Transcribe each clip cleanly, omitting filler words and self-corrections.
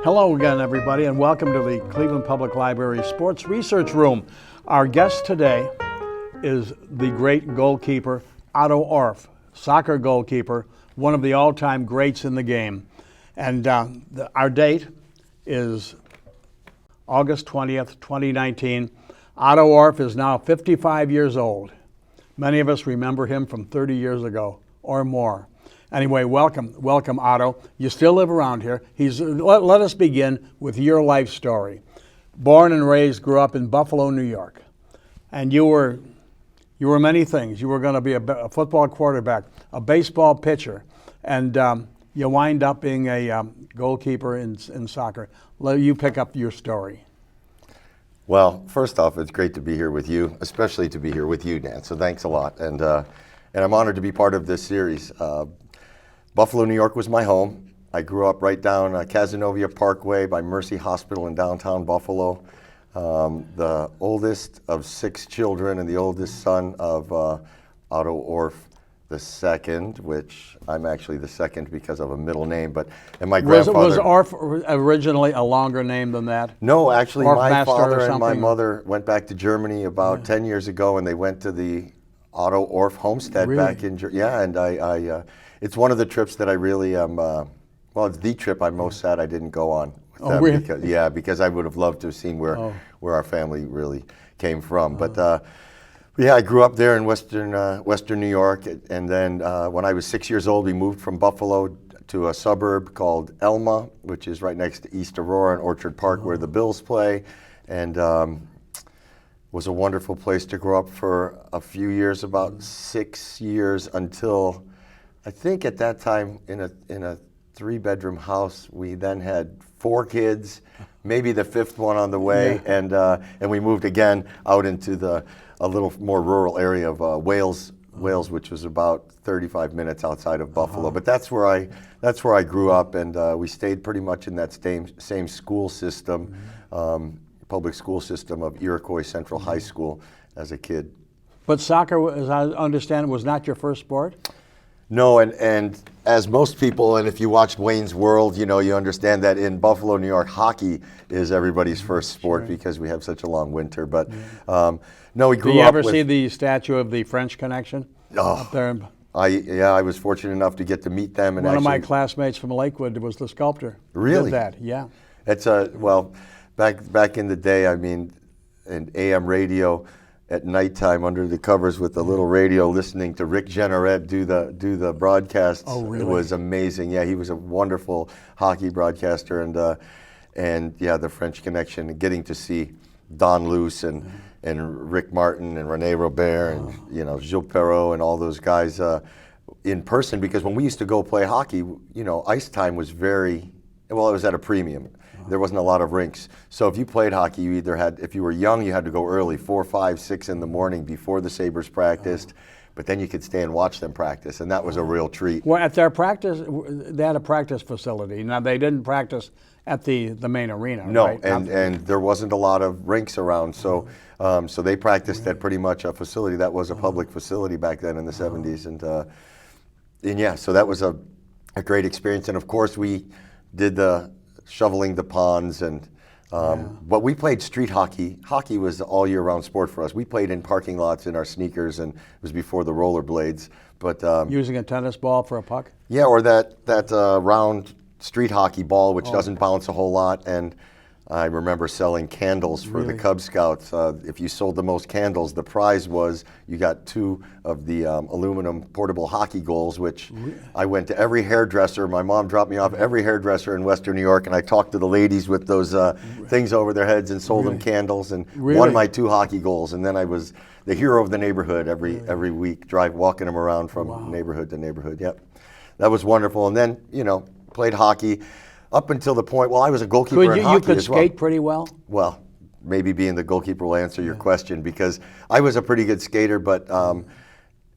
Hello again, everybody, and welcome to the Cleveland Public Library Sports Research Room. Our guest today is the great goalkeeper, Otto Orff, soccer goalkeeper, one of the all-time greats in the game. And our date is August 20th, 2019. Otto Orff is now 55 years old. Many of us remember him from 30 years ago or more. Anyway, welcome, Otto. You still live around here. Let us begin with your life story. Born and raised, grew up in Buffalo, New York, and you were many things. You were going to be a football quarterback, a baseball pitcher, and you wind up being a goalkeeper in soccer. Let you pick up your story. Well, first off, it's great to be here with you, especially to be here with you, Dan. So thanks a lot, and I'm honored to be part of this series. Buffalo, New York was my home. I grew up right down Cazenovia Parkway by Mercy Hospital in downtown Buffalo. The oldest of 6 children and the oldest son of Otto Orff the second, which I'm actually the second because of a middle name. And my grandfather was Orff originally a longer name than that? No, actually, my father and my something? mother went back to Germany about 10 years ago, and they went to the Otto Orff homestead back in Germany. Yeah, and I it's one of the trips that I really am. Well, it's the trip I'm most sad I didn't go on. With them Really? Because I would have loved to have seen where our family really came from. But I grew up there in Western New York, and then when I was 6 years old, we moved from Buffalo to a suburb called Elma, which is right next to East Aurora and Orchard Park, where the Bills play, and was a wonderful place to grow up for a few years, about 6 years, until I think at that time in a 3-bedroom house, we then had 4 kids, maybe the 5th one on the way, and we moved again out into a little more rural area of Wales, which was about 35 minutes outside of Buffalo. But that's where I grew up, and we stayed pretty much in that same school system, public school system of Iroquois Central High School as a kid. But soccer, as I understand, was not your first sport? No, and as most people, and if you watched Wayne's World, you understand that in Buffalo, New York, hockey is everybody's first sport because we have such a long winter. But no, we grew up. Did you ever see the statue of the French Connection up there? I was fortunate enough to get to meet them. And one of my classmates from Lakewood was the sculptor. Really? Did that? Yeah. It's back in the day. I mean, in AM radio. At nighttime under the covers with the little radio, listening to Rick Jeanneret do the broadcasts. Oh, really? It was amazing. Yeah, he was a wonderful hockey broadcaster, and the French Connection, getting to see Don Luce and Rick Martin and René Robert and Gilles Perreault and all those guys in person, because when we used to go play hockey, ice time was it was at a premium. There wasn't a lot of rinks. So if you played hockey, you either had, if you were young, you had to go early, 4, 5, 6 in the morning before the Sabres practiced, but then you could stay and watch them practice, and that was a real treat. Well, at their practice, they had a practice facility. Now, they didn't practice at the main arena, no, right? and there wasn't a lot of rinks around, so they practiced at pretty much a facility that was a public facility back then in the 70s, and so that was a great experience. And of course, we did the shoveling the ponds, but we played street hockey. Hockey was all year round sport for us. We played in parking lots in our sneakers, and it was before the rollerblades. But using a tennis ball for a puck? Yeah, or that round street hockey ball, which doesn't bounce a whole lot. And I remember selling candles for the Cub Scouts. If you sold the most candles, the prize was you got 2 of the aluminum portable hockey goals, which I went to every hairdresser. My mom dropped me off every hairdresser in Western New York, and I talked to the ladies with those things over their heads and sold them candles and won my 2 hockey goals. And then I was the hero of the neighborhood every week, walking them around from neighborhood to neighborhood. Yep, that was wonderful. And then, played hockey. Up until the point, I was a goalkeeper in hockey as well. You could skate pretty well? Well, maybe being the goalkeeper will answer your question, because I was a pretty good skater, but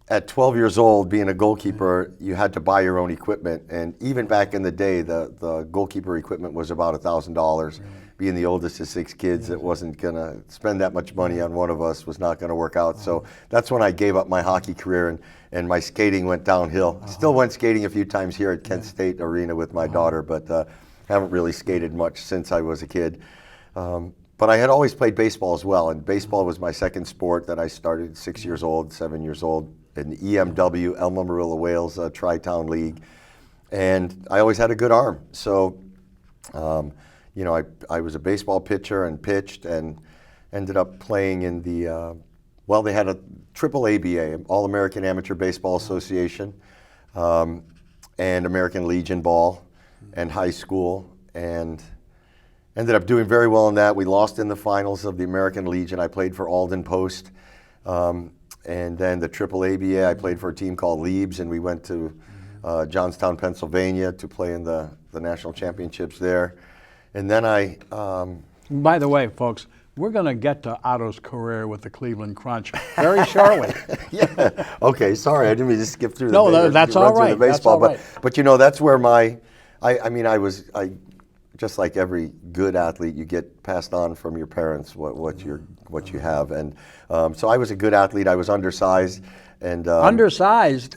at 12 years old, being a goalkeeper, you had to buy your own equipment. And even back in the day, the goalkeeper equipment was about $1,000. Being the oldest of 6 kids, it wasn't going to spend that much money on one of us, was not going to work out. So that's when I gave up my hockey career, and my skating went downhill. Still went skating a few times here at Kent State Arena with my daughter, but haven't really skated much since I was a kid. But I had always played baseball as well, and baseball was my second sport that I started 6 years old, 7 years old, in the EMW, Elma Marilla Wales Tri-Town League. And I always had a good arm. So, you know, I was a baseball pitcher and pitched and ended up playing in the, well, they had a triple ABA, All-American Amateur Baseball Association, and American Legion Ball, and high school, and ended up doing very well in that. We lost in the finals of the American Legion. I played for Alden Post. And then the triple ABA, I played for a team called Leibs, and we went to Johnstown, Pennsylvania to play in the national championships there. And then By the way, folks, we're going to get to Otto's career with the Cleveland Crunch very shortly. Yeah. Okay. Sorry, I didn't mean to skip through. No, that's all right. The baseball, that's all right. But you know, that's where I just like every good athlete, you get passed on from your parents what you have, and so I was a good athlete. I was undersized, and Undersized.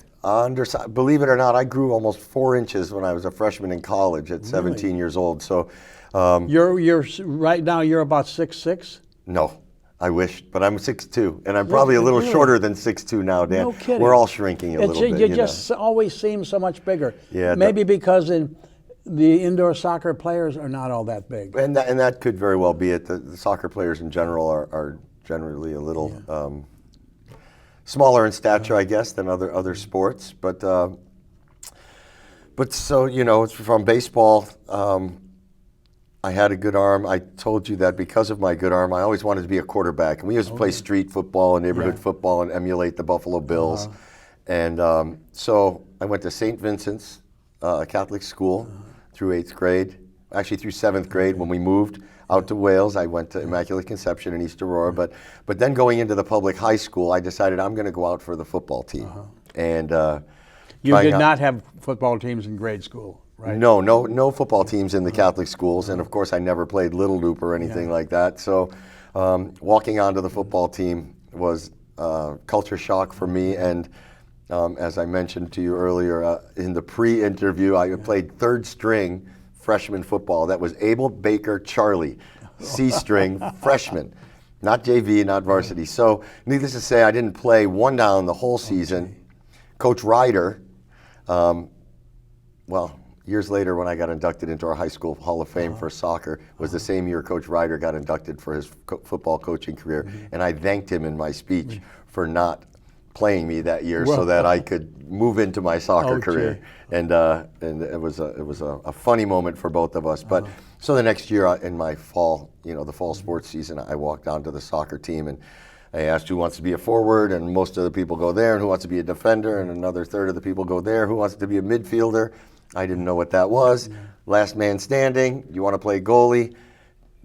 Believe it or not, I grew almost 4 inches when I was a freshman in college at 17 years old. So You're right now. You're about 6'6". no, I wish, but I'm 6'2", and I'm probably a little shorter than 6'2" now, Dan. No kidding. We're all shrinking a little bit. You just always seem so much bigger. Yeah, Maybe because the indoor soccer players are not all that big. And that could very well be it. The soccer players in general are generally a little smaller in stature, I guess, than other sports. But so, you know, from baseball, I had a good arm. I told you that because of my good arm, I always wanted to be a quarterback. And we used to play street football and neighborhood football and emulate the Buffalo Bills. And so I went to St. Vincent's Catholic school through 8th grade, actually through 7th grade. When we moved out to Wales, I went to Immaculate Conception in East Aurora. But then going into the public high school, I decided I'm going to go out for the football team. And you did not have football teams in grade school, right? No football teams in the Catholic schools. And of course, I never played Little Loop or anything like that. So walking onto the football team was culture shock for me. And as I mentioned to you earlier in the pre-interview, I played third string freshman football. That was Abel Baker Charlie, C-string freshman, not JV, not varsity. So needless to say, I didn't play one down the whole season. Coach Ryder, well, years later when I got inducted into our high school Hall of Fame for soccer, was the same year Coach Ryder got inducted for his football coaching career. And I thanked him in my speech for not playing me that year so that I could move into my soccer career. And it was a funny moment for both of us. But so the next year in my fall, the fall sports season, I walked onto the soccer team and I asked who wants to be a forward, and most of the people go there, and who wants to be a defender, and another third of the people go there, who wants to be a midfielder. I didn't know what that was. Last man standing, you want to play goalie,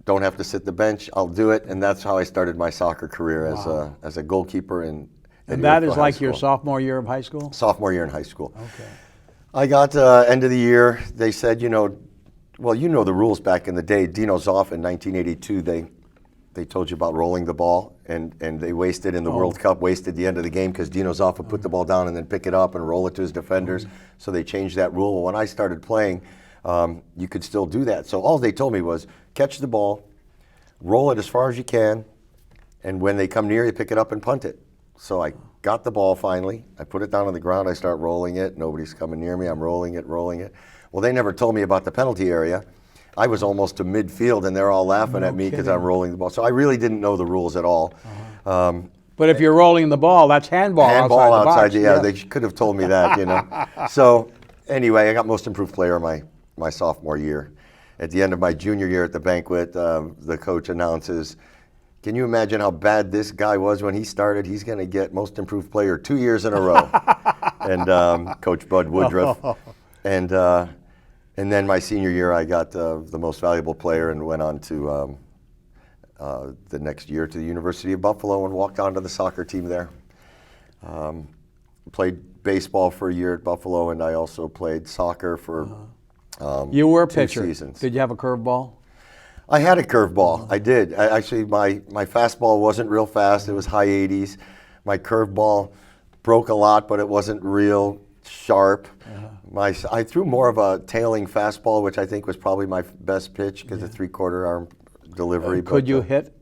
don't have to sit the bench, I'll do it. And that's how I started my soccer career as a goalkeeper in And that is like your sophomore year of high school? Sophomore year in high school. Okay. I got end of the year, they said, well, you know the rules back in the day. Dino Zoff in 1982, they told you about rolling the ball, and they wasted in the World Cup, wasted the end of the game because Dino Zoff would put the ball down and then pick it up and roll it to his defenders. So they changed that rule. Well, when I started playing, you could still do that. So all they told me was catch the ball, roll it as far as you can, and when they come near you, pick it up and punt it. So I got the ball finally. I put it down on the ground. I start rolling it. Nobody's coming near me. I'm rolling it. Well, they never told me about the penalty area. I was almost to midfield, and they're all laughing at me because I'm rolling the ball. So I really didn't know the rules at all. But if you're rolling the ball, that's handball outside the box. They could have told me that, So anyway, I got most improved player my sophomore year. At the end of my junior year at the banquet, the coach announces, can you imagine how bad this guy was when he started? He's going to get most improved player 2 years in a row. And Coach Bud Woodruff. And then my senior year, I got the most valuable player and went on to the next year to the University of Buffalo and walked onto the soccer team there. Played baseball for a year at Buffalo, and I also played soccer for You were a 2 pitcher. seasons. Did you have a curveball? I had a curveball. I did. Actually, my fastball wasn't real fast. It was high 80s. My curveball broke a lot, but it wasn't real sharp. I threw more of a tailing fastball, which I think was probably my best pitch because of three-quarter arm delivery. Could but, you hit?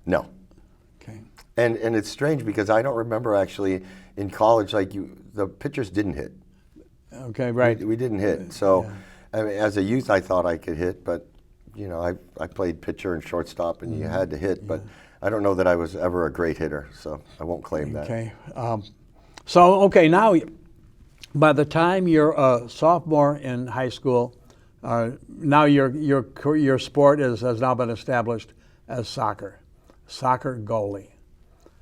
No. Okay. And it's strange because I don't remember actually in college, the pitchers didn't hit. Okay, right. We didn't hit. So I mean, as a youth, I thought I could hit, but I played pitcher and shortstop, and you had to hit. But I don't know that I was ever a great hitter, so I won't claim that. Okay. Now by the time you're a sophomore in high school, now your sport has now been established as soccer goalie.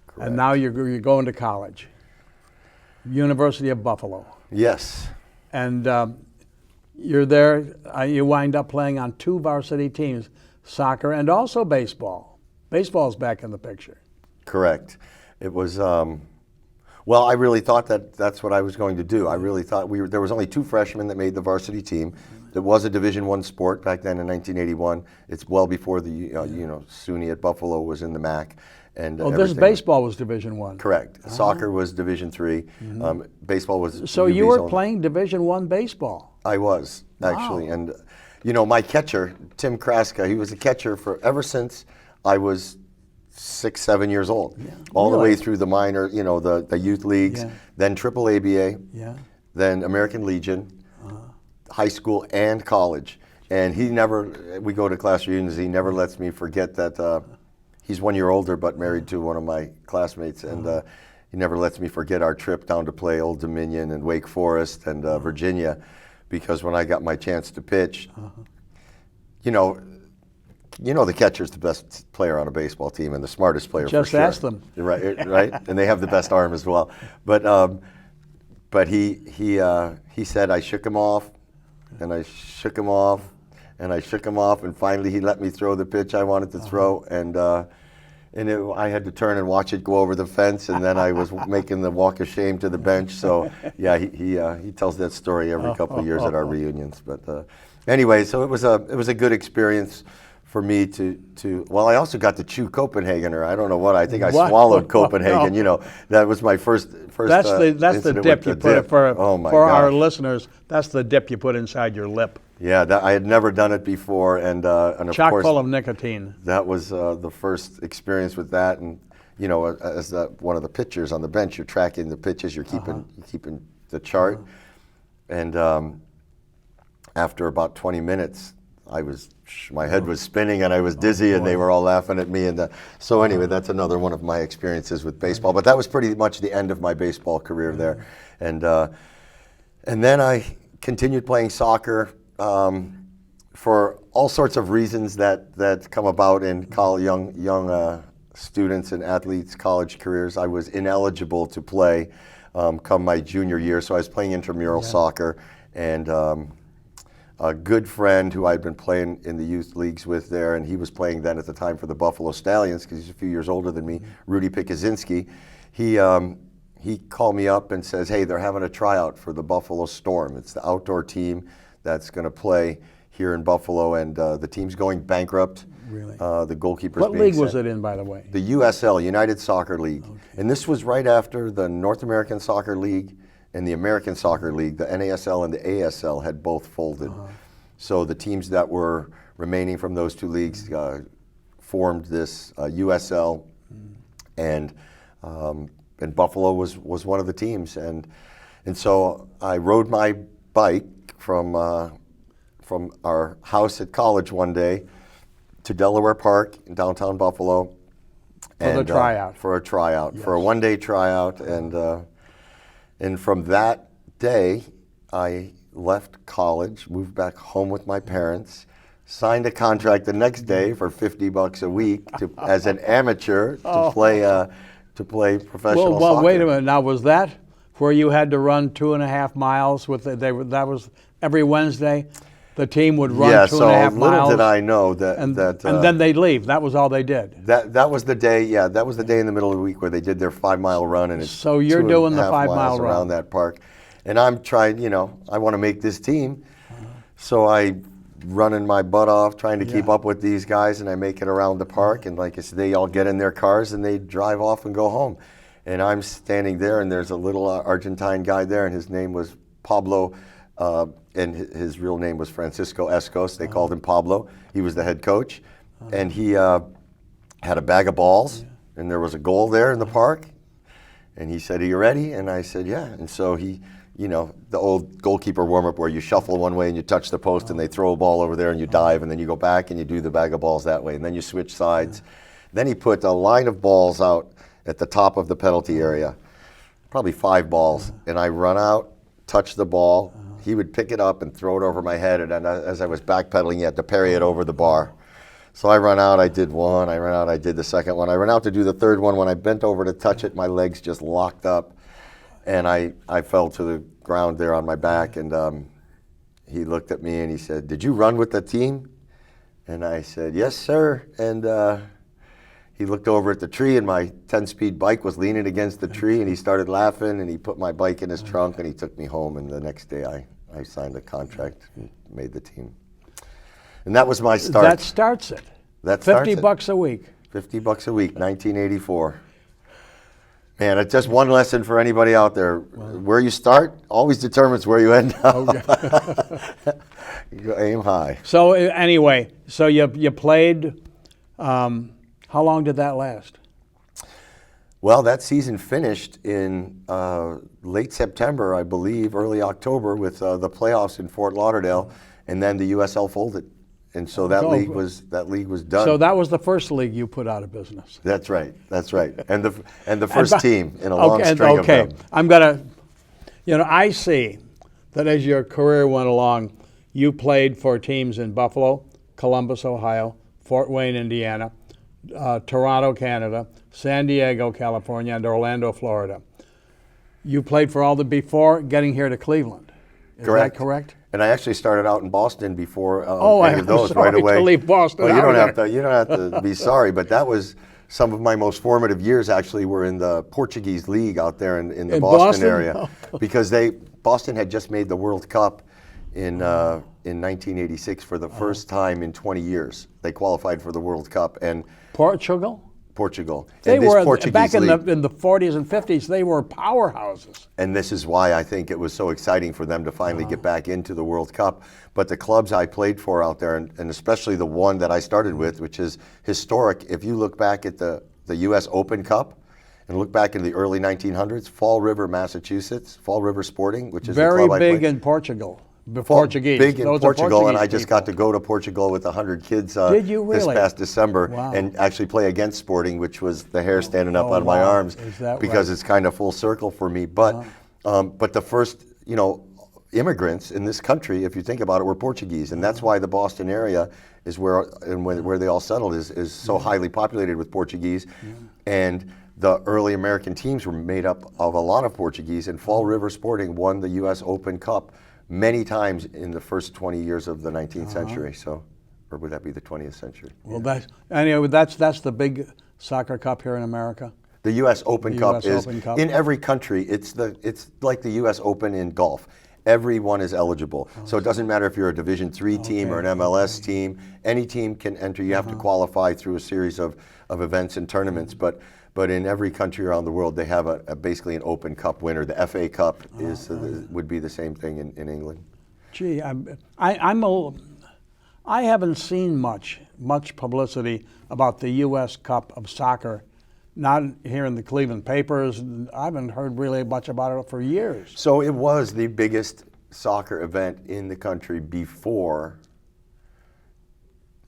Correct. And now you're going to college, University of Buffalo. Yes. And you're there, you wind up playing on 2 varsity teams, soccer and also baseball. Baseball's back in the picture. Correct. It was, well, I really thought that's what I was going to do. I really thought there was only 2 freshmen that made the varsity team. It was a Division I sport back then in 1981. It's well before the, SUNY at Buffalo was in the MAC. And this baseball was Division I. Correct. Soccer was Division III. Baseball was. So you were playing Division I baseball. I was actually, and my catcher Tim Kraska, he was a catcher ever since I was 6, 7 years old, all the way through the minor, the youth leagues, then Triple ABA, then American Legion, high school and college, and we go to class reunions. He never lets me forget that. He's 1 year older, but married to one of my classmates, and he never lets me forget our trip down to play Old Dominion and Wake Forest and Virginia, because when I got my chance to pitch, the catcher's the best player on a baseball team and the smartest player. Just for sure. ask them. Right, and they have the best arm as well. But he said I shook him off, and I shook him off. And I shook him off, and finally he let me throw the pitch I wanted to throw, and I had to turn and watch it go over the fence, and then I was making the walk of shame to the bench. So yeah, he tells that story every couple of years at our reunions. But anyway, so it was a good experience for me to. Well, I also got to chew Copenhagener. I don't know what. I think I swallowed Copenhagen. That was my first. That's the dip you put for our listeners. That's the dip you put inside your lip. Yeah, I had never done it before, and of chock course, full of nicotine. That was the first experience with that, and as one of the pitchers on the bench, you're tracking the pitches, you're keeping the chart, and after about 20 minutes, my head was spinning and I was dizzy, and they were all laughing at me, and so anyway, that's another one of my experiences with baseball. But that was pretty much the end of my baseball career there, and then I continued playing soccer. For all sorts of reasons that come about in young students and athletes' college careers, I was ineligible to play come my junior year. So I was playing intramural soccer, and a good friend who I'd been playing in the youth leagues with there, and he was playing then at the time for the Buffalo Stallions because he's a few years older than me, Rudy Pikuzinski. He called me up and says, "Hey, they're having a tryout for the Buffalo Storm. It's the outdoor team that's going to play here in Buffalo, and the team's going bankrupt." Really? The goalkeeper's What being league was sent. it in, by the way? The USL, United Soccer League. Okay. And this was right after the North American Soccer League and the American Soccer League. The NASL and the ASL had both folded. So the teams that were remaining from those 2 leagues formed this USL, and Buffalo was one of the teams. And so I rode my bike from our house at college one day to Delaware Park in downtown Buffalo. For the tryout. For a tryout, for a one-day tryout. And from that day, I left college, moved back home with my parents, signed a contract the next day for $50 a week as an amateur to play professional soccer. Well, wait a minute. Now, was that where you had to run 2.5 miles that was every Wednesday? The team would run 2.5 miles. Yeah, so little did I know that. And then they'd leave. That was all they did. That was the day. Yeah, that was the day in the middle of the week where they did their 5-mile run, and it's so you're doing the 5-mile run around that park, and I'm trying. I want to make this team, so I running my butt off trying to keep up with these guys, and I make it around the park, and like I said, they all get in their cars and they drive off and go home, and I'm standing there, and there's a little Argentine guy there, and his name was Pablo and his real name was Francisco Escos. They called him Pablo. He was the head coach, and he had a bag of balls, and there was a goal there in the park. And he said, "Are you ready?" And I said, "Yeah." And so he, you know, the old goalkeeper warm-up where you shuffle one way and you touch the post and they throw a ball over there and you dive, and then you go back and you do the bag of balls that way, and then you switch sides. Then he put a line of balls out at the top of the penalty area, probably 5 balls, and I run out, touch the ball. He would pick it up and throw it over my head, and then as I was backpedaling, he had to parry it over the bar. So I run out, I did one, I ran out, I did the second one. I ran out to do the third one. When I bent over to touch it, my legs just locked up, and I fell to the ground there on my back, and he looked at me and he said, "Did you run with the team?" And I said, "Yes, sir." And he looked over at the tree, and my 10-speed bike was leaning against the tree, and he started laughing, and he put my bike in his trunk, and he took me home, and the next day I signed a contract and made the team. And that was my start. That starts it. That starts it. $50 a week. $50 a week, 1984. Man, it's just one lesson for anybody out there. Where you start always determines where you end up. Okay. You aim high. So anyway, so you played, how long did that last? Well, that season finished in late September, I believe, early October, with the playoffs in Fort Lauderdale, and then the USL folded. And so that league was done. So that was the first league you put out of business. That's right. That's right. And the first team in a long string of them. I'm gonna, I see that as your career went along, you played for teams in Buffalo, Columbus, Ohio, Fort Wayne, Indiana, Toronto, Canada, San Diego, California, and Orlando, Florida. You played for all before getting here to Cleveland. Is that correct? And I actually started out in Boston before any of I'm those sorry right away. To leave Boston. Well, you don't have to be sorry, but that was some of my most formative years. Actually, were in the Portuguese league out there in the Boston area, because Boston had just made the World Cup in 1986 for the first time in 20 years. They qualified for the World Cup, and Portugal. They were Portuguese back in league, the 40s and 50s. They were powerhouses. and this is why I think it was so exciting for them to finally get back into the World Cup. But the clubs I played for out there, and especially the one that I started with, which is historic. If you look back at the U.S. Open Cup and look back in the early 1900s, Fall River, Massachusetts, Fall River Sporting, which is very the club big I played. in Portugal. Portuguese. Big in Those Portugal, and I Portuguese just got to go to Portugal with 100 kids Did you really? this past December, Wow. and actually play against Sporting, which was the hair standing up on my arms, Is that because right? it's kind of full circle for me. But the first, immigrants in this country, if you think about it, were Portuguese, and that's why the Boston area is where they all settled is so highly populated with Portuguese, and the early American teams were made up of a lot of Portuguese, and Fall River Sporting won the U.S. Open Cup many times in the first 20 years of the 19th century. So, or would that be the 20th century? Well, that's the big soccer cup here in America. The U.S. Open Cup US is Open Cup. in every country. It's like the U.S. Open in golf. Everyone is eligible. So it doesn't matter if you're a Division III team or an MLS team. Any team can enter. You have to qualify through a series of events and tournaments. But in every country around the world, they have basically an Open Cup winner. The FA Cup would be the same thing in England. Gee, I haven't seen much publicity about the U.S. Cup of Soccer. Not here in the Cleveland papers. I haven't heard really much about it for years. So it was the biggest soccer event in the country before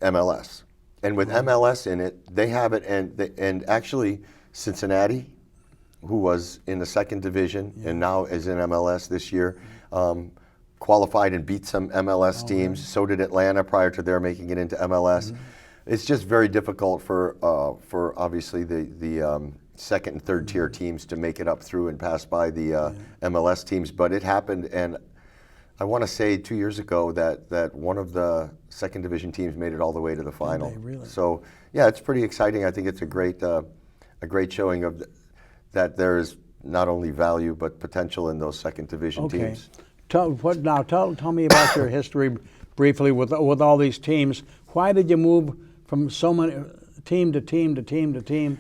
MLS. And with MLS in it, they have it, and actually Cincinnati, who was in the second division and now is in MLS this year, qualified and beat some MLS teams. Right. So did Atlanta prior to their making it into MLS. It's just very difficult for obviously the second and third tier teams to make it up through and pass by the MLS teams. But it happened, and I want to say 2 years ago that one of the second division teams made it all the way to the final. Really? So yeah, it's pretty exciting. I think it's a great showing of that there is not only value but potential in those second division teams. Tell me about your history briefly with all these teams. Why did you move from so many team to team to team to team?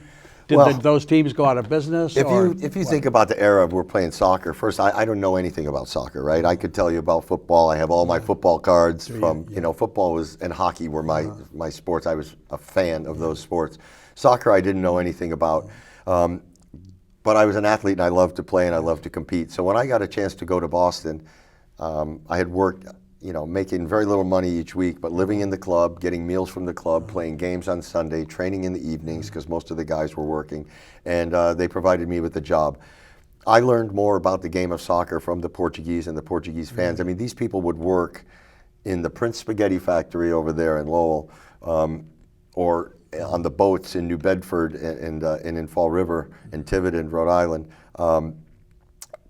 Did those teams go out of business? If you think about the era of we're playing soccer, first, I don't know anything about soccer, right? I could tell you about football. I have all my football cards from, football and hockey were my sports. I was a fan of those sports. Soccer, I didn't know anything about. But I was an athlete and I loved to play and I loved to compete. So when I got a chance to go to Boston, I had worked, making very little money each week, but living in the club, getting meals from the club, playing games on Sunday, training in the evenings because most of the guys were working, and they provided me with a job. I learned more about the game of soccer from the Portuguese and the Portuguese fans. I mean, these people would work in the Prince Spaghetti factory over there in Lowell, or on the boats in New Bedford and in Fall River and Tiverton, Rhode Island.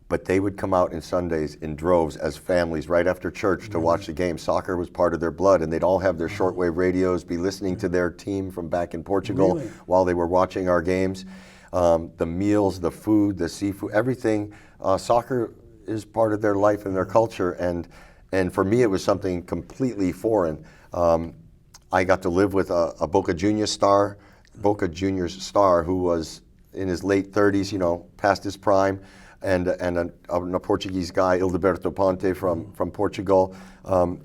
But they would come out on Sundays in droves as families right after church to watch the game. Soccer was part of their blood, and they'd all have their shortwave radios, be listening to their team from back in Portugal while they were watching our games. The meals, the food, the seafood, everything. Soccer is part of their life and their culture, and for me it was something completely foreign. I got to live with a Boca Juniors star who was in his late 30s, past his prime, and a Portuguese guy, Ildeberto Ponte from Portugal. And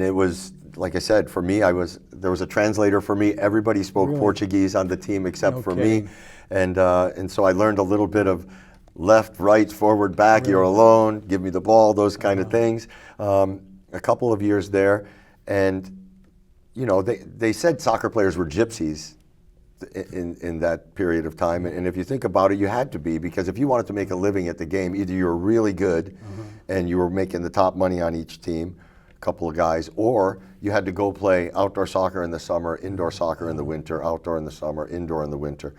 it was, like I said, for me, there was a translator for me. Everybody spoke Portuguese on the team except for me. And so I learned a little bit of left, right, forward, back, you're alone, give me the ball, those kind of things. A couple of years there. And, they said soccer players were gypsies in that period of time. And if you think about it, you had to be, because if you wanted to make a living at the game, either you were really good and you were making the top money on each team, a couple of guys, or you had to go play outdoor soccer in the summer, indoor soccer in the winter, outdoor in the summer, indoor in the winter.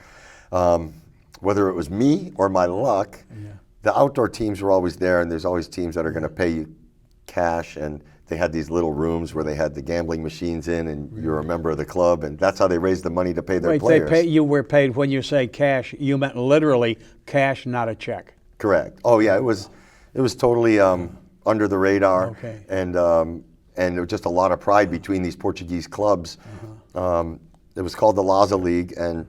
Whether it was me or my luck, the outdoor teams were always there, and there's always teams that are going to pay you cash, and they had these little rooms where they had the gambling machines in, and you're a member of the club, and that's how they raised the money to pay their players. You were paid, when you say cash, you meant literally cash, not a check. Correct. Oh yeah, it was totally under the radar, and there was just a lot of pride between these Portuguese clubs. It was called the Laza League, and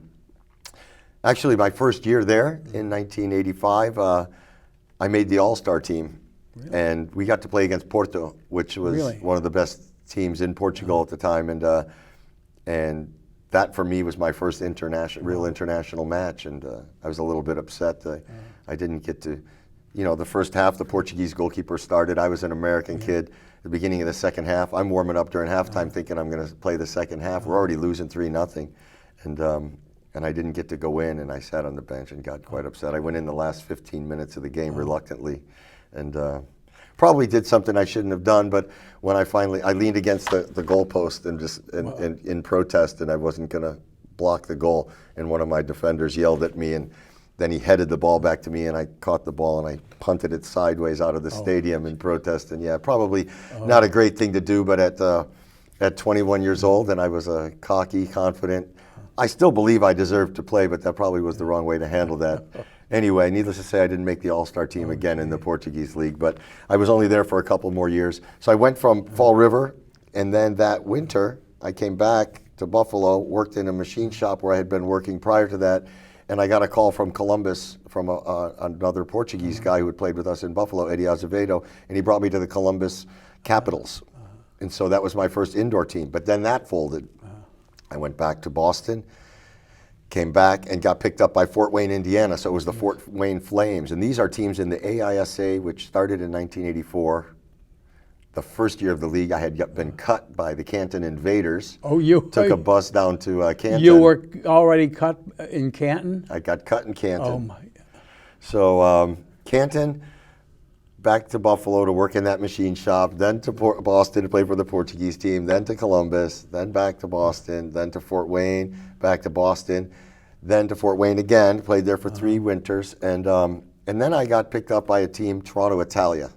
actually my first year there in 1985, I made the All-Star team. And we got to play against Porto, which was one of the best teams in Portugal at the time, and that for me was my first real international match, and I was a little bit upset that I didn't get to, the first half the Portuguese goalkeeper started. I was an American kid. At the beginning of the second half, I'm warming up during halftime thinking I'm going to play the second half. We're already losing 3-0, and I didn't get to go in, and I sat on the bench and got quite upset. I went in the last 15 minutes of the game reluctantly, and probably did something I shouldn't have done. But when I leaned against the goalpost and just in protest, and I wasn't going to block the goal. And one of my defenders yelled at me, and then he headed the ball back to me, and I caught the ball and I punted it sideways out of the stadium in protest. And probably not a great thing to do, but at 21 years old, and I was a cocky, confident. I still believe I deserved to play, but that probably was the wrong way to handle that. Anyway, needless to say, I didn't make the All-Star team again in the Portuguese League, but I was only there for a couple more years. So I went from Fall River, and then that winter, I came back to Buffalo, worked in a machine shop where I had been working prior to that, and I got a call from Columbus from another Portuguese guy who had played with us in Buffalo, Eddie Azevedo, and he brought me to the Columbus Capitals. And so that was my first indoor team, but then that folded. I went back to Boston, came back and got picked up by Fort Wayne, Indiana. So it was the Fort Wayne Flames. And these are teams in the AISA, which started in 1984. The first year of the league, I had been cut by the Canton Invaders. Oh, you took a bus down to Canton. You were already cut in Canton? I got cut in Canton. Oh, my God. So Canton, back to Buffalo to work in that machine shop, then to Boston to play for the Portuguese team, then to Columbus, then back to Boston, then to Fort Wayne, back to Boston, then to Fort Wayne again, played there for 3 winters, and then I got picked up by a team, Toronto Italia.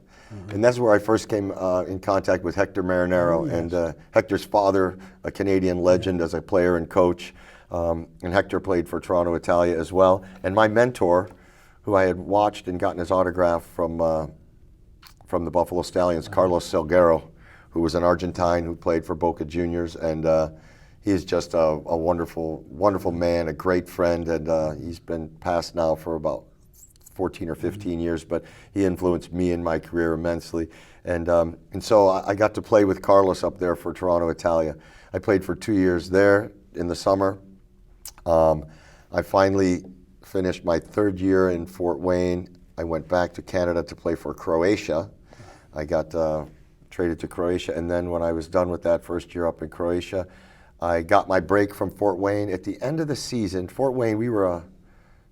And that's where I first came in contact with Hector Marinero, and Hector's father, a Canadian legend as a player and coach, and Hector played for Toronto Italia as well. And my mentor, who I had watched and gotten his autograph from the Buffalo Stallions, Carlos Salguero, who was an Argentine who played for Boca Juniors, and he is just a wonderful, wonderful man, a great friend, and he's been passed now for about 14 or 15 years, but he influenced me in my career immensely. And so I got to play with Carlos up there for Toronto Italia. I played for 2 years there in the summer. I finally finished my third year in Fort Wayne. I went back to Canada to play for Croatia. I got traded to Croatia, and then when I was done with that first year up in Croatia, I got my break from Fort Wayne. At the end of the season, Fort Wayne, we were a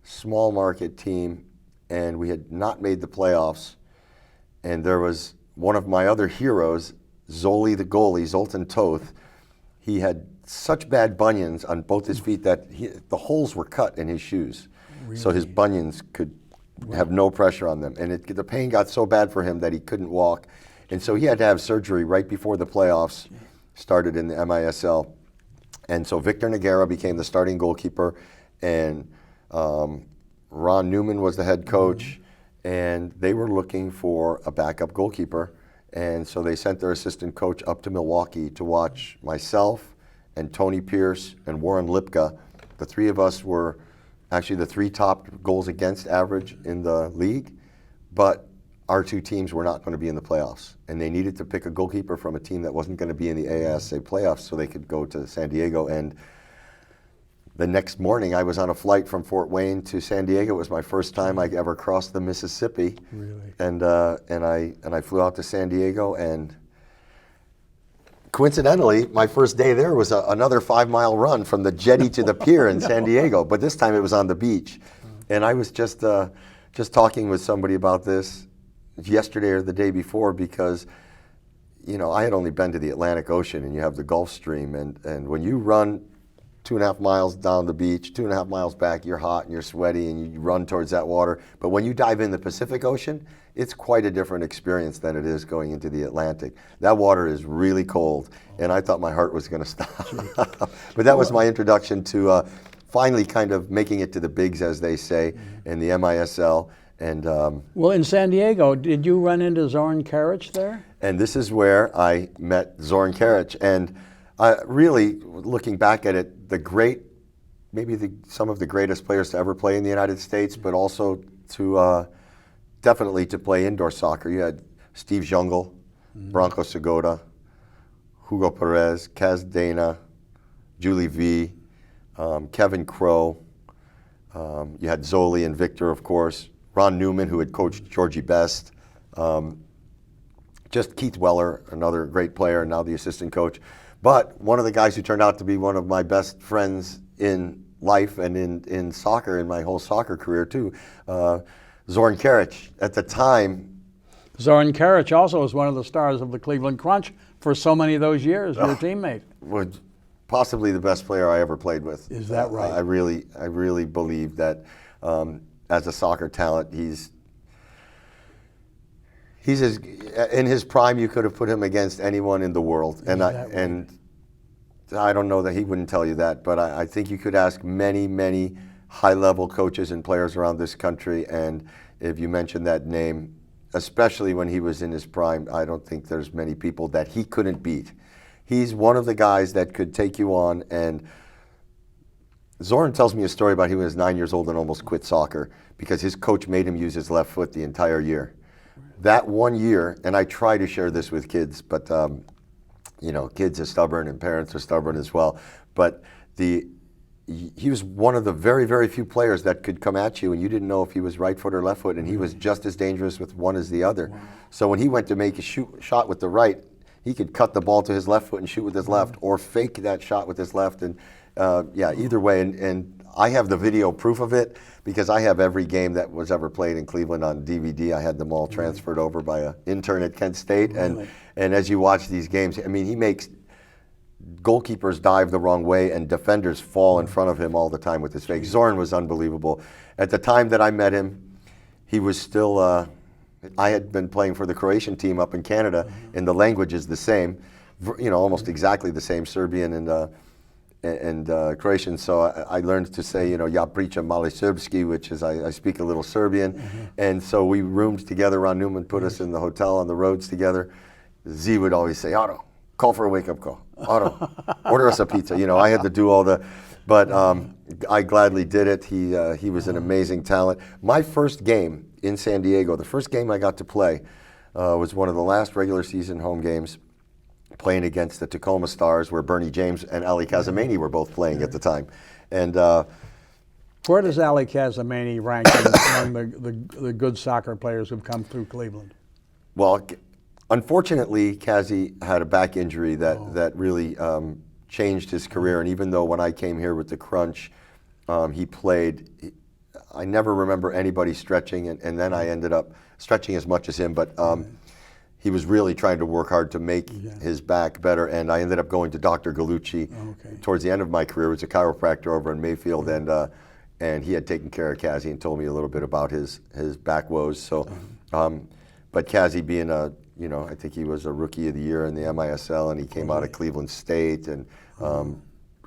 small market team, and we had not made the playoffs. And there was one of my other heroes, Zoli the goalie, Zoltan Toth. He had such bad bunions on both his feet that the holes were cut in his shoes. Really? So his bunions could have no pressure on them. And the pain got so bad for him that he couldn't walk. And so he had to have surgery right before the playoffs started in the MISL. And so Victor Noguera became the starting goalkeeper, and Ron Newman was the head coach, and they were looking for a backup goalkeeper. And so they sent their assistant coach up to Milwaukee to watch myself and Tony Pierce and Warren Lipka. The three of us were actually the three top goals against average in the league, but our two teams were not going to be in the playoffs. And they needed to pick a goalkeeper from a team that wasn't going to be in the ASA playoffs so they could go to San Diego. And the next morning, I was on a flight from Fort Wayne to San Diego. It was my first time I ever crossed the Mississippi. Really? And I flew out to San Diego, and coincidentally, my first day there was another 5-mile run from the jetty to the pier in San Diego, but this time it was on the beach. And I was just talking with somebody about this yesterday or the day before, because I had only been to the Atlantic Ocean, and you have the Gulf Stream, and when you run 2.5 miles down the beach, 2.5 miles back, you're hot and you're sweaty and you run towards that water. But when you dive in the Pacific Ocean, it's quite a different experience than it is going into the Atlantic. That water is really cold, and I thought my heart was going to stop. But that was my introduction to finally kind of making it to the bigs, as they say, in the MISL. And well, in San Diego, did you run into Zoran Karic there? And this is where I met Zoran Karic. And really, looking back at it, some of the greatest players to ever play in the United States, but also to definitely to play indoor soccer. You had Steve Jungle, Branko Segota, Hugo Perez, Kaz Dana, Julie V, Kevin Crow. You had Zoli and Victor, of course. Ron Newman, who had coached Georgie Best. Just Keith Weller, another great player, and now the assistant coach. But one of the guys who turned out to be one of my best friends in life and in soccer, in my whole soccer career too, Zoran Karic. At the time, Zoran Karic also was one of the stars of the Cleveland Crunch for so many of those years, your teammate. Was possibly the best player I ever played with. Is that right? I really believe that as a soccer talent, he's in his prime. You could have put him against anyone in the world, and I don't know that he wouldn't tell you that, but I think you could ask many high-level coaches and players around this country, and if you mention that name, especially when he was in his prime, I don't think there's many people that he couldn't beat. He's one of the guys that could take you on. And Zoran tells me a story about he was 9 years old and almost quit soccer because his coach made him use his left foot the entire year. That 1 year, and I try to share this with kids, but kids are stubborn and parents are stubborn as well. But he was one of the very few players that could come at you and you didn't know if he was right foot or left foot, and he was just as dangerous with one as the other. Wow. So when he went to make a shot with the right, he could cut the ball to his left foot and shoot with his left, or fake that shot with his left. And either way. And I have the video proof of it because I have every game that was ever played in Cleveland on DVD. I had them all transferred over by an intern at Kent State. And as you watch these games, I mean, he makes goalkeepers dive the wrong way and defenders fall in front of him all the time with his fake. Zoran was unbelievable. At the time that I met him, he was still, I had been playing for the Croatian team up in Canada, and the language is the same, almost exactly the same, Serbian and Croatian. So I learned to say, ja pričam mali srpski, which is I speak a little Serbian. And so we roomed together. Ron Newman put us in the hotel on the roads together. Z would always say, Otto, call for a wake-up call. Otto, order us a pizza. You know, I had to do all the, but I gladly did it. He was an amazing talent. My first game in San Diego, the first game I got to play was one of the last regular season home games, playing against the Tacoma Stars, where Bernie James and Ali Kazamani were both playing at the time. And where does Ali Kazamani rank among the good soccer players who've come through Cleveland? Well, unfortunately, Kazi had a back injury that really changed his career. And even though when I came here with the crunch, he played, I never remember anybody stretching, and then I ended up stretching as much as him. But he was really trying to work hard to make his back better, and I ended up going to Dr. Gallucci towards the end of my career. He was a chiropractor over in Mayfield, and he had taken care of Kazi and told me a little bit about his back woes. So, but Kazi being I think he was a Rookie of the Year in the MISL, and he came out of Cleveland State, and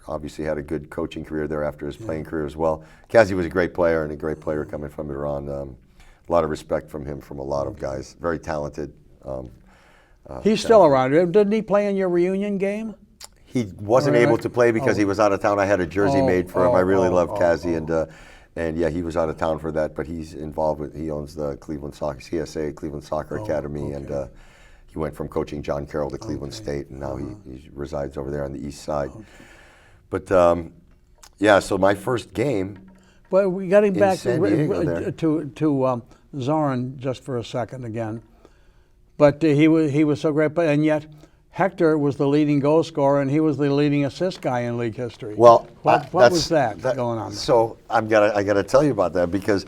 obviously had a good coaching career there after his playing career as well. Kazi was a great player, and a great player coming from Iran. A lot of respect from him from a lot of guys. Very talented. He's still around. Didn't he play in your reunion game? He wasn't able to play because he was out of town. I had a jersey made for him. I really love Kazi, and yeah, he was out of town for that. But he's involved with. He owns the Cleveland Soccer CSA, Cleveland Soccer Academy, and he went from coaching John Carroll to Cleveland State, and now he resides over there on the east side. But yeah, so my first game. Well, we got him back to Zoran just for a second again. But he was so great, and yet Hector was the leading goal scorer, and he was the leading assist guy in league history. Well, what was that going on there? So I gotta tell you about that, because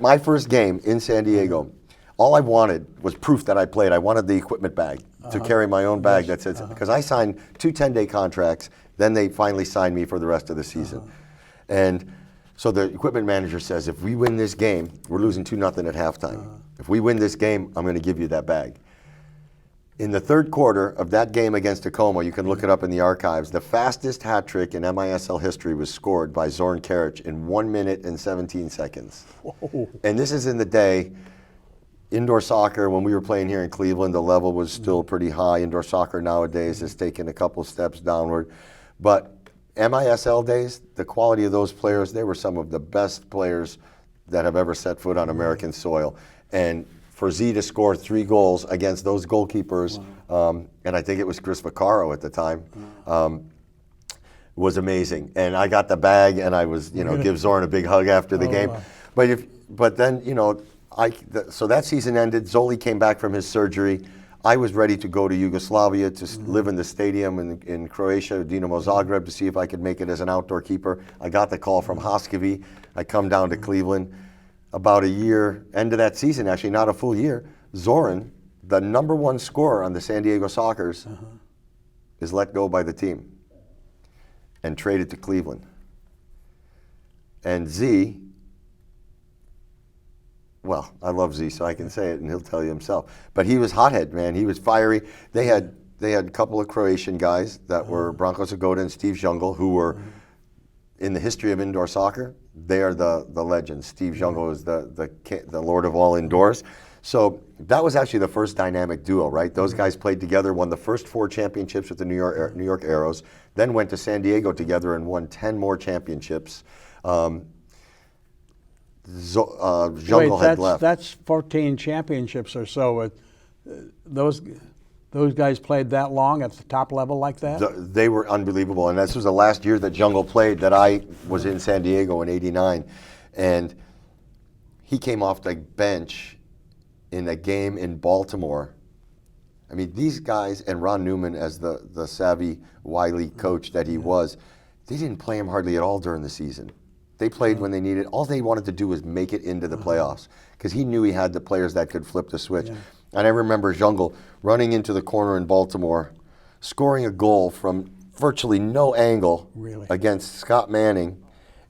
my first game in San Diego, all I wanted was proof that I played. I wanted the equipment bag to carry my own bag that says, because I signed 2 10-day contracts, then they finally signed me for the rest of the season, and so the equipment manager says, if we win this game, we're losing 2-0 at halftime. If we win this game, I'm going to give you that bag. In the third quarter of that game against Tacoma, you can look it up in the archives, the fastest hat trick in MISL history was scored by Zoran Karic in 1 minute and 17 seconds. Whoa. And this is in the day, indoor soccer, when we were playing here in Cleveland, the level was still pretty high. Indoor soccer nowadays has taken a couple steps downward. But MISL days, the quality of those players, they were some of the best players that have ever set foot on American soil. And for Z to score 3 goals against those goalkeepers, and I think it was Chris Vaccaro at the time, was amazing. And I got the bag, and I was, give Zoran a big hug after the game. Wow. But then, so that season ended. Zoli came back from his surgery. I was ready to go to Yugoslavia to live in the stadium in Croatia, Dinamo Zagreb, to see if I could make it as an outdoor keeper. I got the call from Haskovi. I come down to Cleveland. About a year, end of that season, actually not a full year, Zoran, the #1 scorer on the San Diego Sockers, is let go by the team and traded to Cleveland. And Z, well, I love Z, so I can say it, and he'll tell you himself. But he was hothead, man. He was fiery. They had a couple of Croatian guys that were Branko Zagoda and Steve Jungle, who were in the history of indoor soccer. They are the legends. Steve Jungle is the Lord of all indoors. So that was actually the first dynamic duo, right? Those guys played together, won the first 4 championships with the New York Arrows, then went to San Diego together and won 10 more championships. Jungle had left. That's 14 championships or so. Those guys played that long at the top level like that? They were unbelievable, and this was the last year that Jungle played that I was in San Diego in '89, and he came off the bench in a game in Baltimore. I mean, these guys, and Ron Newman as the savvy, wily coach that he was, they didn't play him hardly at all during the season. They played when they needed. All they wanted to do was make it into the playoffs, because he knew he had the players that could flip the switch. And I remember Jungle running into the corner in Baltimore, scoring a goal from virtually no angle against Scott Manning,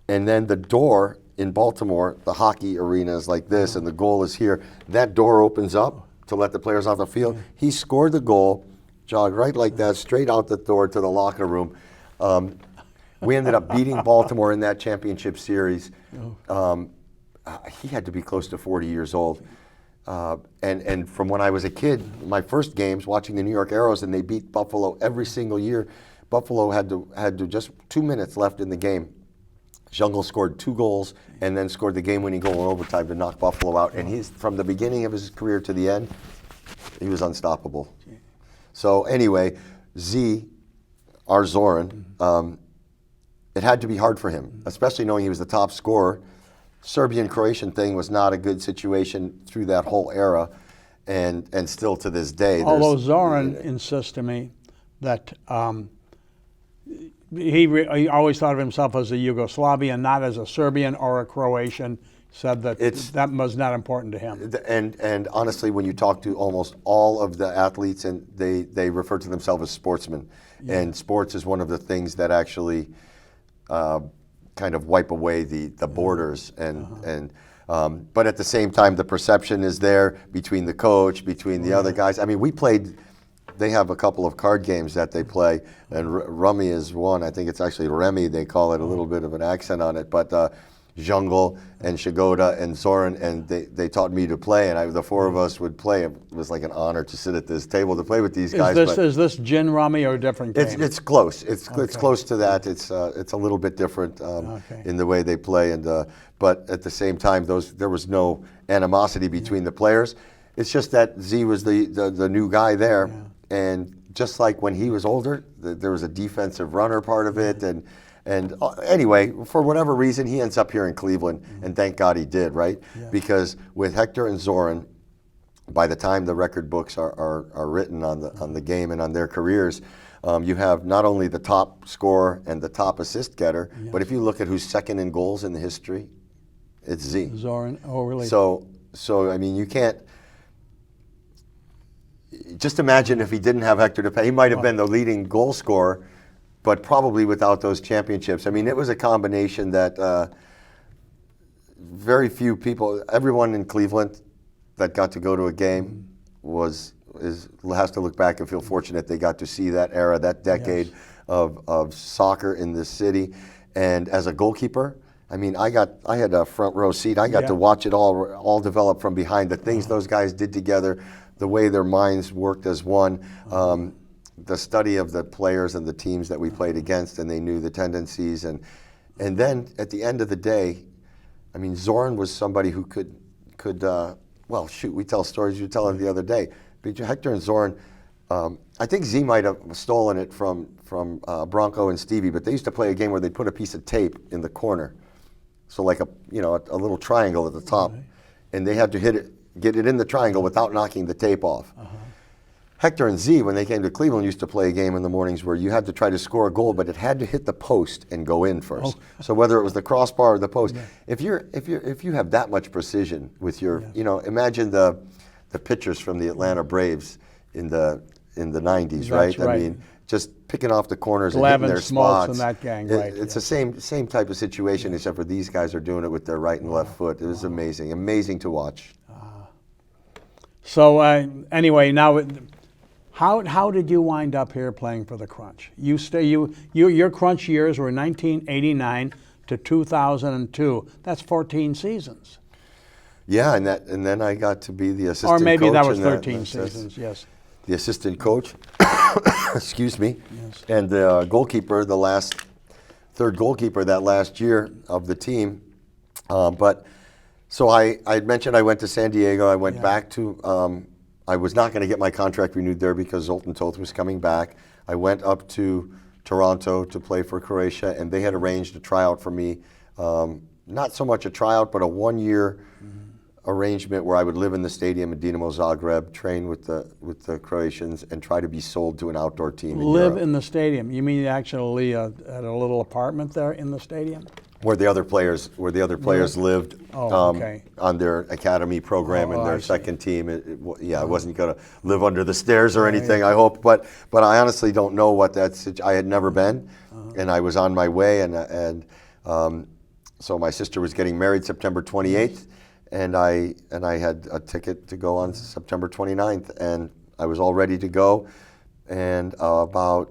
and then the door in Baltimore, the hockey arena is like this, and the goal is here. That door opens up to let the players off the field. He scored the goal, jogged right like that, straight out the door to the locker room. We ended up beating Baltimore in that championship series. He had to be close to 40 years old. and from when I was a kid, my first games watching the New York Arrows, and they beat Buffalo every single year. Buffalo had to just 2 minutes left in the game. Jungle scored 2 goals and then scored the game-winning goal in overtime to knock Buffalo out. And he's from the beginning of his career to the end, he was unstoppable. So anyway, our Zoran, it had to be hard for him, especially knowing he was the top scorer. Serbian-Croatian thing was not a good situation through that whole era, and still to this day. Although Zoran insists to me that he always thought of himself as a Yugoslavian, not as a Serbian or a Croatian. Said that that was not important to him. And honestly, when you talk to almost all of the athletes, and they refer to themselves as sportsmen, and sports is one of the things that actually kind of wipe away the borders, but at the same time, the perception is there between the coach, between the other guys. I mean, they have a couple of card games that they play, and Rummy is one. I think it's actually Remy. They call it a little bit of an accent on it, but Jungle and Shagoda and Zoran, and they taught me to play, and the 4 of us would play. It was like an honor to sit at this table to play with these guys. Is this gin rummy or a different game? It's close. It's close to that. It's a little bit different in the way they play, but at the same time, there was no animosity between the players. It's just that Z was the new guy there, and just like when he was older, there was a defensive runner part of it, and anyway, for whatever reason, he ends up here in Cleveland, and thank God he did, right? Yeah. Because with Hector and Zoran, by the time the record books are written on the game and on their careers, you have not only the top scorer and the top assist getter, but if you look at who's second in goals in the history, it's Z. Zoran, oh really? So I mean, you can't. Just imagine if he didn't have Hector to pay. He might have been the leading goal scorer, but probably without those championships. I mean, it was a combination that very few people, everyone in Cleveland that got to go to a game has to look back and feel fortunate they got to see that era, that decade of soccer in this city. And as a goalkeeper, I mean, I had a front row seat. I got to watch it all develop from behind. The things those guys did together, the way their minds worked as one. The study of the players and the teams that we played against, and they knew the tendencies, and then at the end of the day, I mean, Zoran was somebody who could well, shoot, we tell stories. You tell them the other day. But Hector and Zoran, I think Z might have stolen it from Bronco and Stevie, but they used to play a game where they'd put a piece of tape in the corner, so like a little triangle at the top, and they had to get it in the triangle without knocking the tape off. Hector and Z, when they came to Cleveland, used to play a game in the mornings where you had to try to score a goal, but it had to hit the post and go in first. So whether it was the crossbar or the post, if you have that much precision with your, imagine the pitchers from the Atlanta Braves in the 90s, right? I mean, just picking off the corners and hitting their spots. And that gang, it's the same type of situation, except for these guys are doing it with their right and left foot. It was amazing to watch. So anyway, now. How did you wind up here playing for the Crunch? Your Crunch years were 1989 to 2002. That's 14 seasons. Yeah, and then I got to be the assistant coach. Or maybe that was 13 seasons. Yes. The assistant coach. Excuse me. Yes. And the goalkeeper, third goalkeeper that last year of the team. But so I mentioned I went to San Diego. I went back to. I was not going to get my contract renewed there because Zoltan Toth was coming back. I went up to Toronto to play for Croatia, and they had arranged a tryout for me. Not so much a tryout, but a 1-year arrangement where I would live in the stadium in Dinamo Zagreb, train with the Croatians, and try to be sold to an outdoor team in Europe. In the stadium? You mean actually at a little apartment there in the stadium? Where the other players lived on their academy program and their second team. I wasn't going to live under the stairs or anything, I hope. But I honestly don't know what that's. I had never been, and I was on my way, and so my sister was getting married September 28th, and I had a ticket to go on September 29th, and I was all ready to go. And about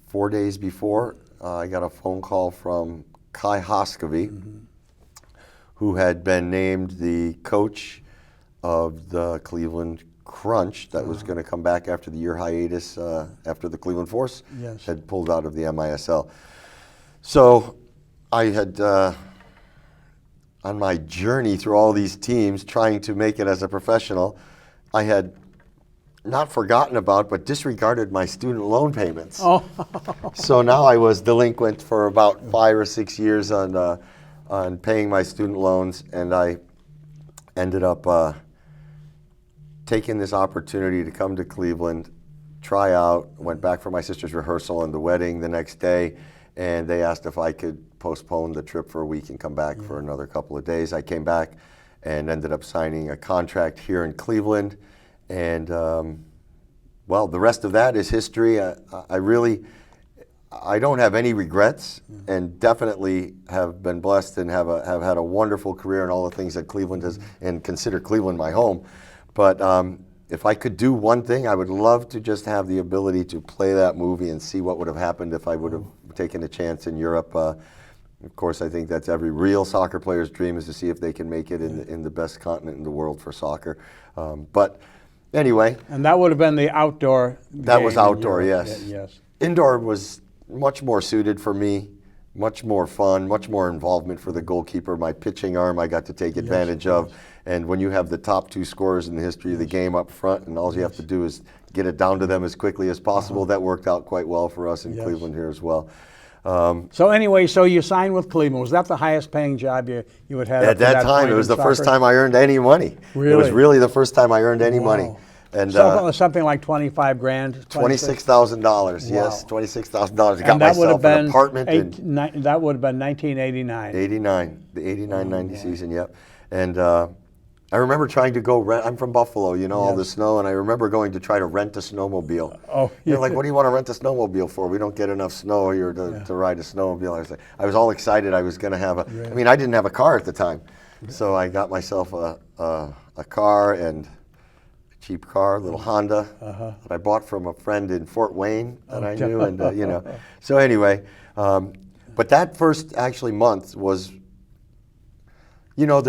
4 days before, I got a phone call from Kai Hoskevy, who had been named the coach of the Cleveland Crunch that was going to come back after the year hiatus after the Cleveland Force had pulled out of the MISL. So I had, on my journey through all these teams, trying to make it as a professional, I had not forgotten about, but disregarded my student loan payments. Oh. So now I was delinquent for about 5 or 6 years on paying my student loans, and I ended up taking this opportunity to come to Cleveland, try out, went back for my sister's rehearsal and the wedding the next day, and they asked if I could postpone the trip for a week and come back for another couple of days. I came back and ended up signing a contract here in Cleveland, and well, the rest of that is history. I don't have any regrets, and definitely have been blessed and have had a wonderful career in all the things that Cleveland has, and consider Cleveland my home. But if I could do one thing, I would love to just have the ability to play that movie and see what would have happened if I would have taken a chance in Europe. Of course, I think that's every real soccer player's dream, is to see if they can make it in the best continent in the world for soccer. But anyway. And that would have been the outdoor That game was outdoor, yes. Yes. Indoor was much more suited for me, much more fun, much more involvement for the goalkeeper. My pitching arm I got to take advantage of. And when you have the top 2 scorers in the history of the game up front, and all you have to do is get it down to them as quickly as possible, that worked out quite well for us in Cleveland here as well. So anyway, so you signed with Cleveland. Was that the highest paying job you had at that time? It was the first time I earned any money. Really? It was really the first time I earned any money. And something like 25 grand? $26,000, yes, $26,000. I got that would have myself been an apartment. That would have been 1989. The 89-90 season, yep. And I remember trying to go rent. I'm from Buffalo, you know, all the snow, and I remember going to try to rent a snowmobile. Oh, They're like, what do you want to rent a snowmobile for? We don't get enough snow here to ride a snowmobile. I was all excited. I was going to have I mean, I didn't have a car at the time. So I got myself a car, and a cheap car, a little Honda that I bought from a friend in Fort Wayne that I knew, and you know. So anyway, but that first actually month was, you know,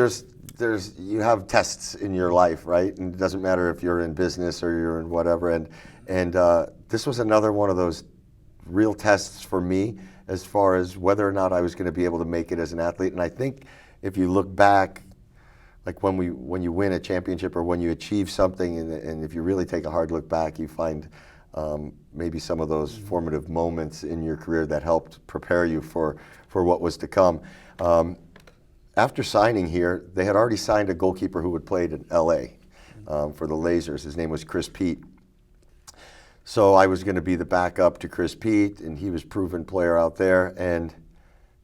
you have tests in your life, right? And it doesn't matter if you're in business or you're in whatever. And this was another one of those real tests for me, as far as whether or not I was going to be able to make it as an athlete. And I think if you look back, like when you win a championship or when you achieve something, and if you really take a hard look back, you find maybe some of those formative moments in your career that helped prepare you for what was to come. After signing here, they had already signed a goalkeeper who had played in LA for the Lasers. His name was Chris Pete. So I was going to be the backup to Chris Pete, and he was a proven player out there. And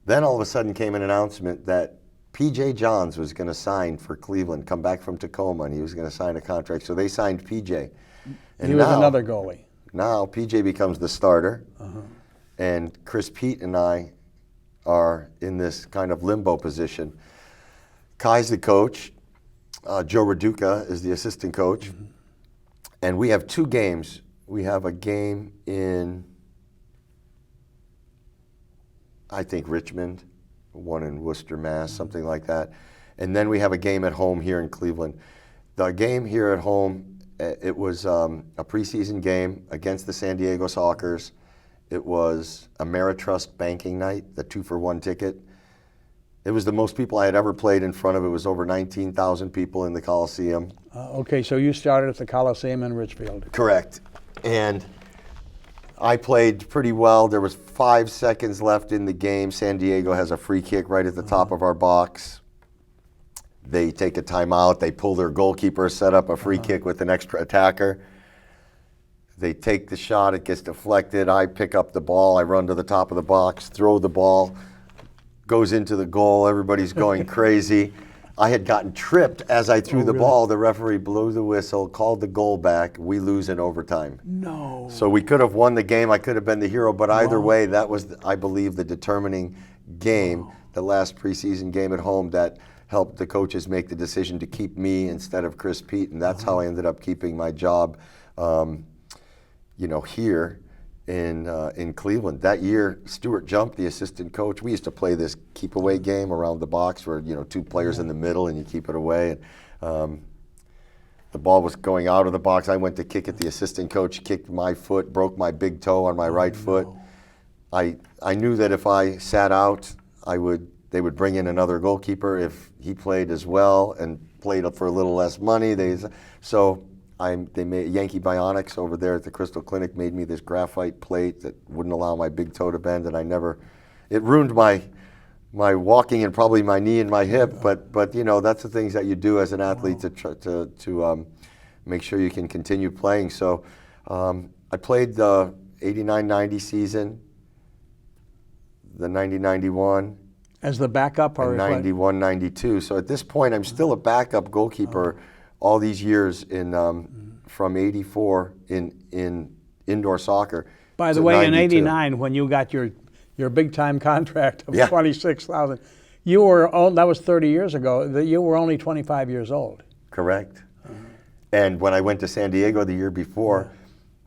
then all of a sudden came an announcement that P.J. Johns was going to sign for Cleveland, come back from Tacoma, and he was going to sign a contract. So they signed P.J. And he was another goalie. Now P.J. becomes the starter, and Chris Pete and I are in this kind of limbo position. Kai's the coach. Joe Raduca is the assistant coach. And we have 2 games. We have a game in, I think, Richmond, one in Worcester, Mass., something like that. And then we have a game at home here in Cleveland. The game here at home, it was a preseason game against the San Diego Sockers. It was Ameritrust banking night, the 2-for-1 ticket. It was the most people I had ever played in front of. It was over 19,000 people in the Coliseum. Okay, so you started at the Coliseum in Richfield. Correct. And I played pretty well. There was 5 seconds left in the game. San Diego has a free kick right at the top of our box. They take a timeout. They pull their goalkeeper, set up a free kick with an extra attacker. They take the shot, it gets deflected. I pick up the ball, I run to the top of the box, throw the ball, goes into the goal. Everybody's going crazy. I had gotten tripped as I threw the ball. The referee blew the whistle, called the goal back. We lose in overtime. No. So we could have won the game. I could have been the hero, but either way, that was, I believe, the determining game, the last preseason game at home that helped the coaches make the decision to keep me instead of Chris Pete, and that's how I ended up keeping my job. You know, here in Cleveland. That year, Stuart Jump, the assistant coach, we used to play this keep away game around the box where, you know, 2 players in the middle and you keep it away. And the ball was going out of the box. I went to kick it. The assistant coach kicked my foot, broke my big toe on my right foot. I knew that if I sat out, they would bring in another goalkeeper if he played as well and played for a little less money. They made Yankee Bionics over there at the Crystal Clinic made me this graphite plate that wouldn't allow my big toe to bend, and it ruined my walking and probably my knee and my hip. But you know, that's the things that you do as an athlete to try to make sure you can continue playing. So I played the 89-90 season, the 90-91. As the backup, or 91-92. So at this point, I'm still a backup goalkeeper all these years from '84 in indoor soccer. By the way, in '89, when you got your big time contract of $26,000, you were that was 30 years ago. That you were only 25 years old. Correct. And when I went to San Diego the year before,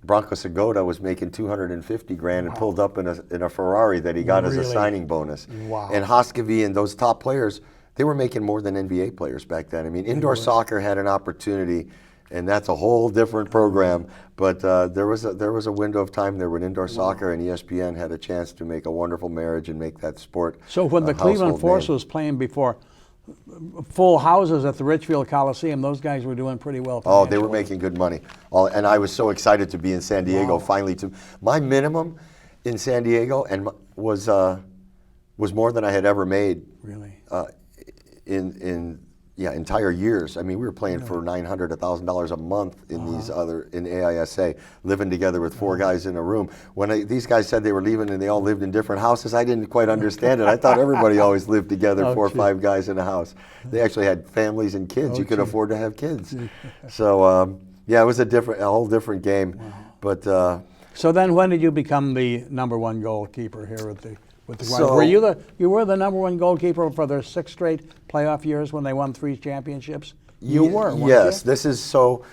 Branko Segota was making $250,000 and pulled up in a Ferrari that he got as a signing bonus. Wow. And Hoskevy and those top players, they were making more than NBA players back then. I mean, indoor soccer had an opportunity, and that's a whole different program. But there was a window of time there when indoor soccer and ESPN had a chance to make a wonderful marriage and make that sport. So when the Cleveland Force was playing before, full houses at the Richfield Coliseum, those guys were doing pretty well. Oh, they were making good money. And I was so excited to be in San Diego finally. My minimum in San Diego was more than I had ever made. Really? In entire years. I mean, we were playing for $900, $1,000 a month in in AISA, living together with four guys in a room. When these guys said they were leaving and they all lived in different houses, I didn't quite understand it. I thought everybody always lived together, 4 or 5 guys in a house. They actually had families and kids. You could afford to have kids. So it was a whole different game. Wow. But so then, when did you become the #1 goalkeeper here with the? Were you the #1 goalkeeper for their 6 straight playoff years when they won 3 championships? You were, weren't yes. you? This is so.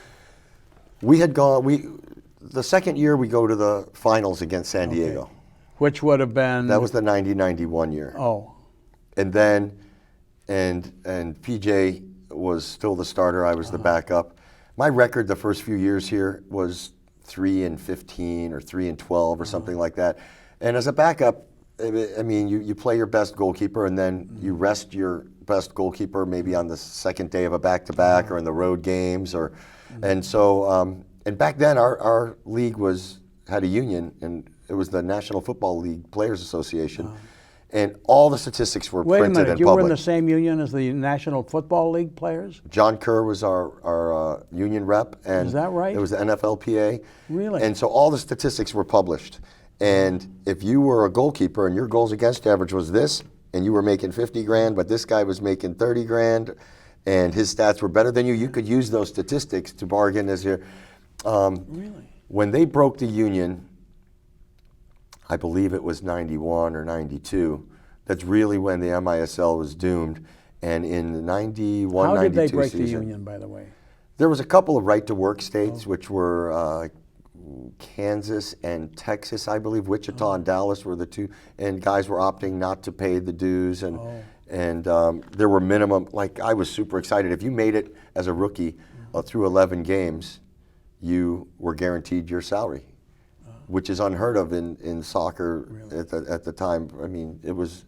We had gone. The second year we go to the finals against San Diego, which would have been that was the 90-91 year. Oh, and then and PJ was still the starter. I was the backup. My record the first few years here was 3-15 or 3-12 or something like that. And as a backup, I mean, you play your best goalkeeper and then you rest your best goalkeeper maybe on the second day of a back-to-back or in the road games, and so and back then our league had a union, and it was the National Football League Players Association, and all the statistics were printed and public. Wait a minute, you were in the same union as the National Football League players? John Kerr was our union rep, and is that right? It was the NFLPA. Really? And so all the statistics were published. And if you were a goalkeeper and your goals against average was this, and you were making $50,000, but this guy was making $30,000, and his stats were better than you, you could use those statistics to bargain as your. Really? When they broke the union, I believe it was 91 or 92. That's really when the MISL was doomed. And in the 91, How 92 did they break season, the union, by the way? There was a couple of right-to-work states, which were Kansas and Texas, I believe. Wichita and Dallas were the two, and guys were opting not to pay the dues, and there were minimum. Like, I was super excited. If you made it as a rookie through 11 games, you were guaranteed your salary, which is unheard of in soccer at the time. I mean, it was.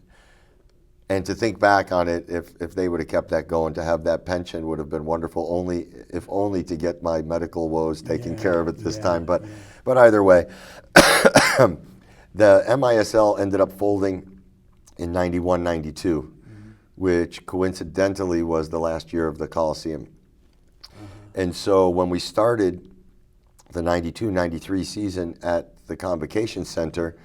And to think back on it, if they would have kept that going, to have that pension would have been wonderful. If only to get my medical woes taken care of at this time. But either way, the MISL ended up folding in 91, 92, which coincidentally was the last year of the Coliseum. And so when we started the 92, 93 season at the Convocation Center,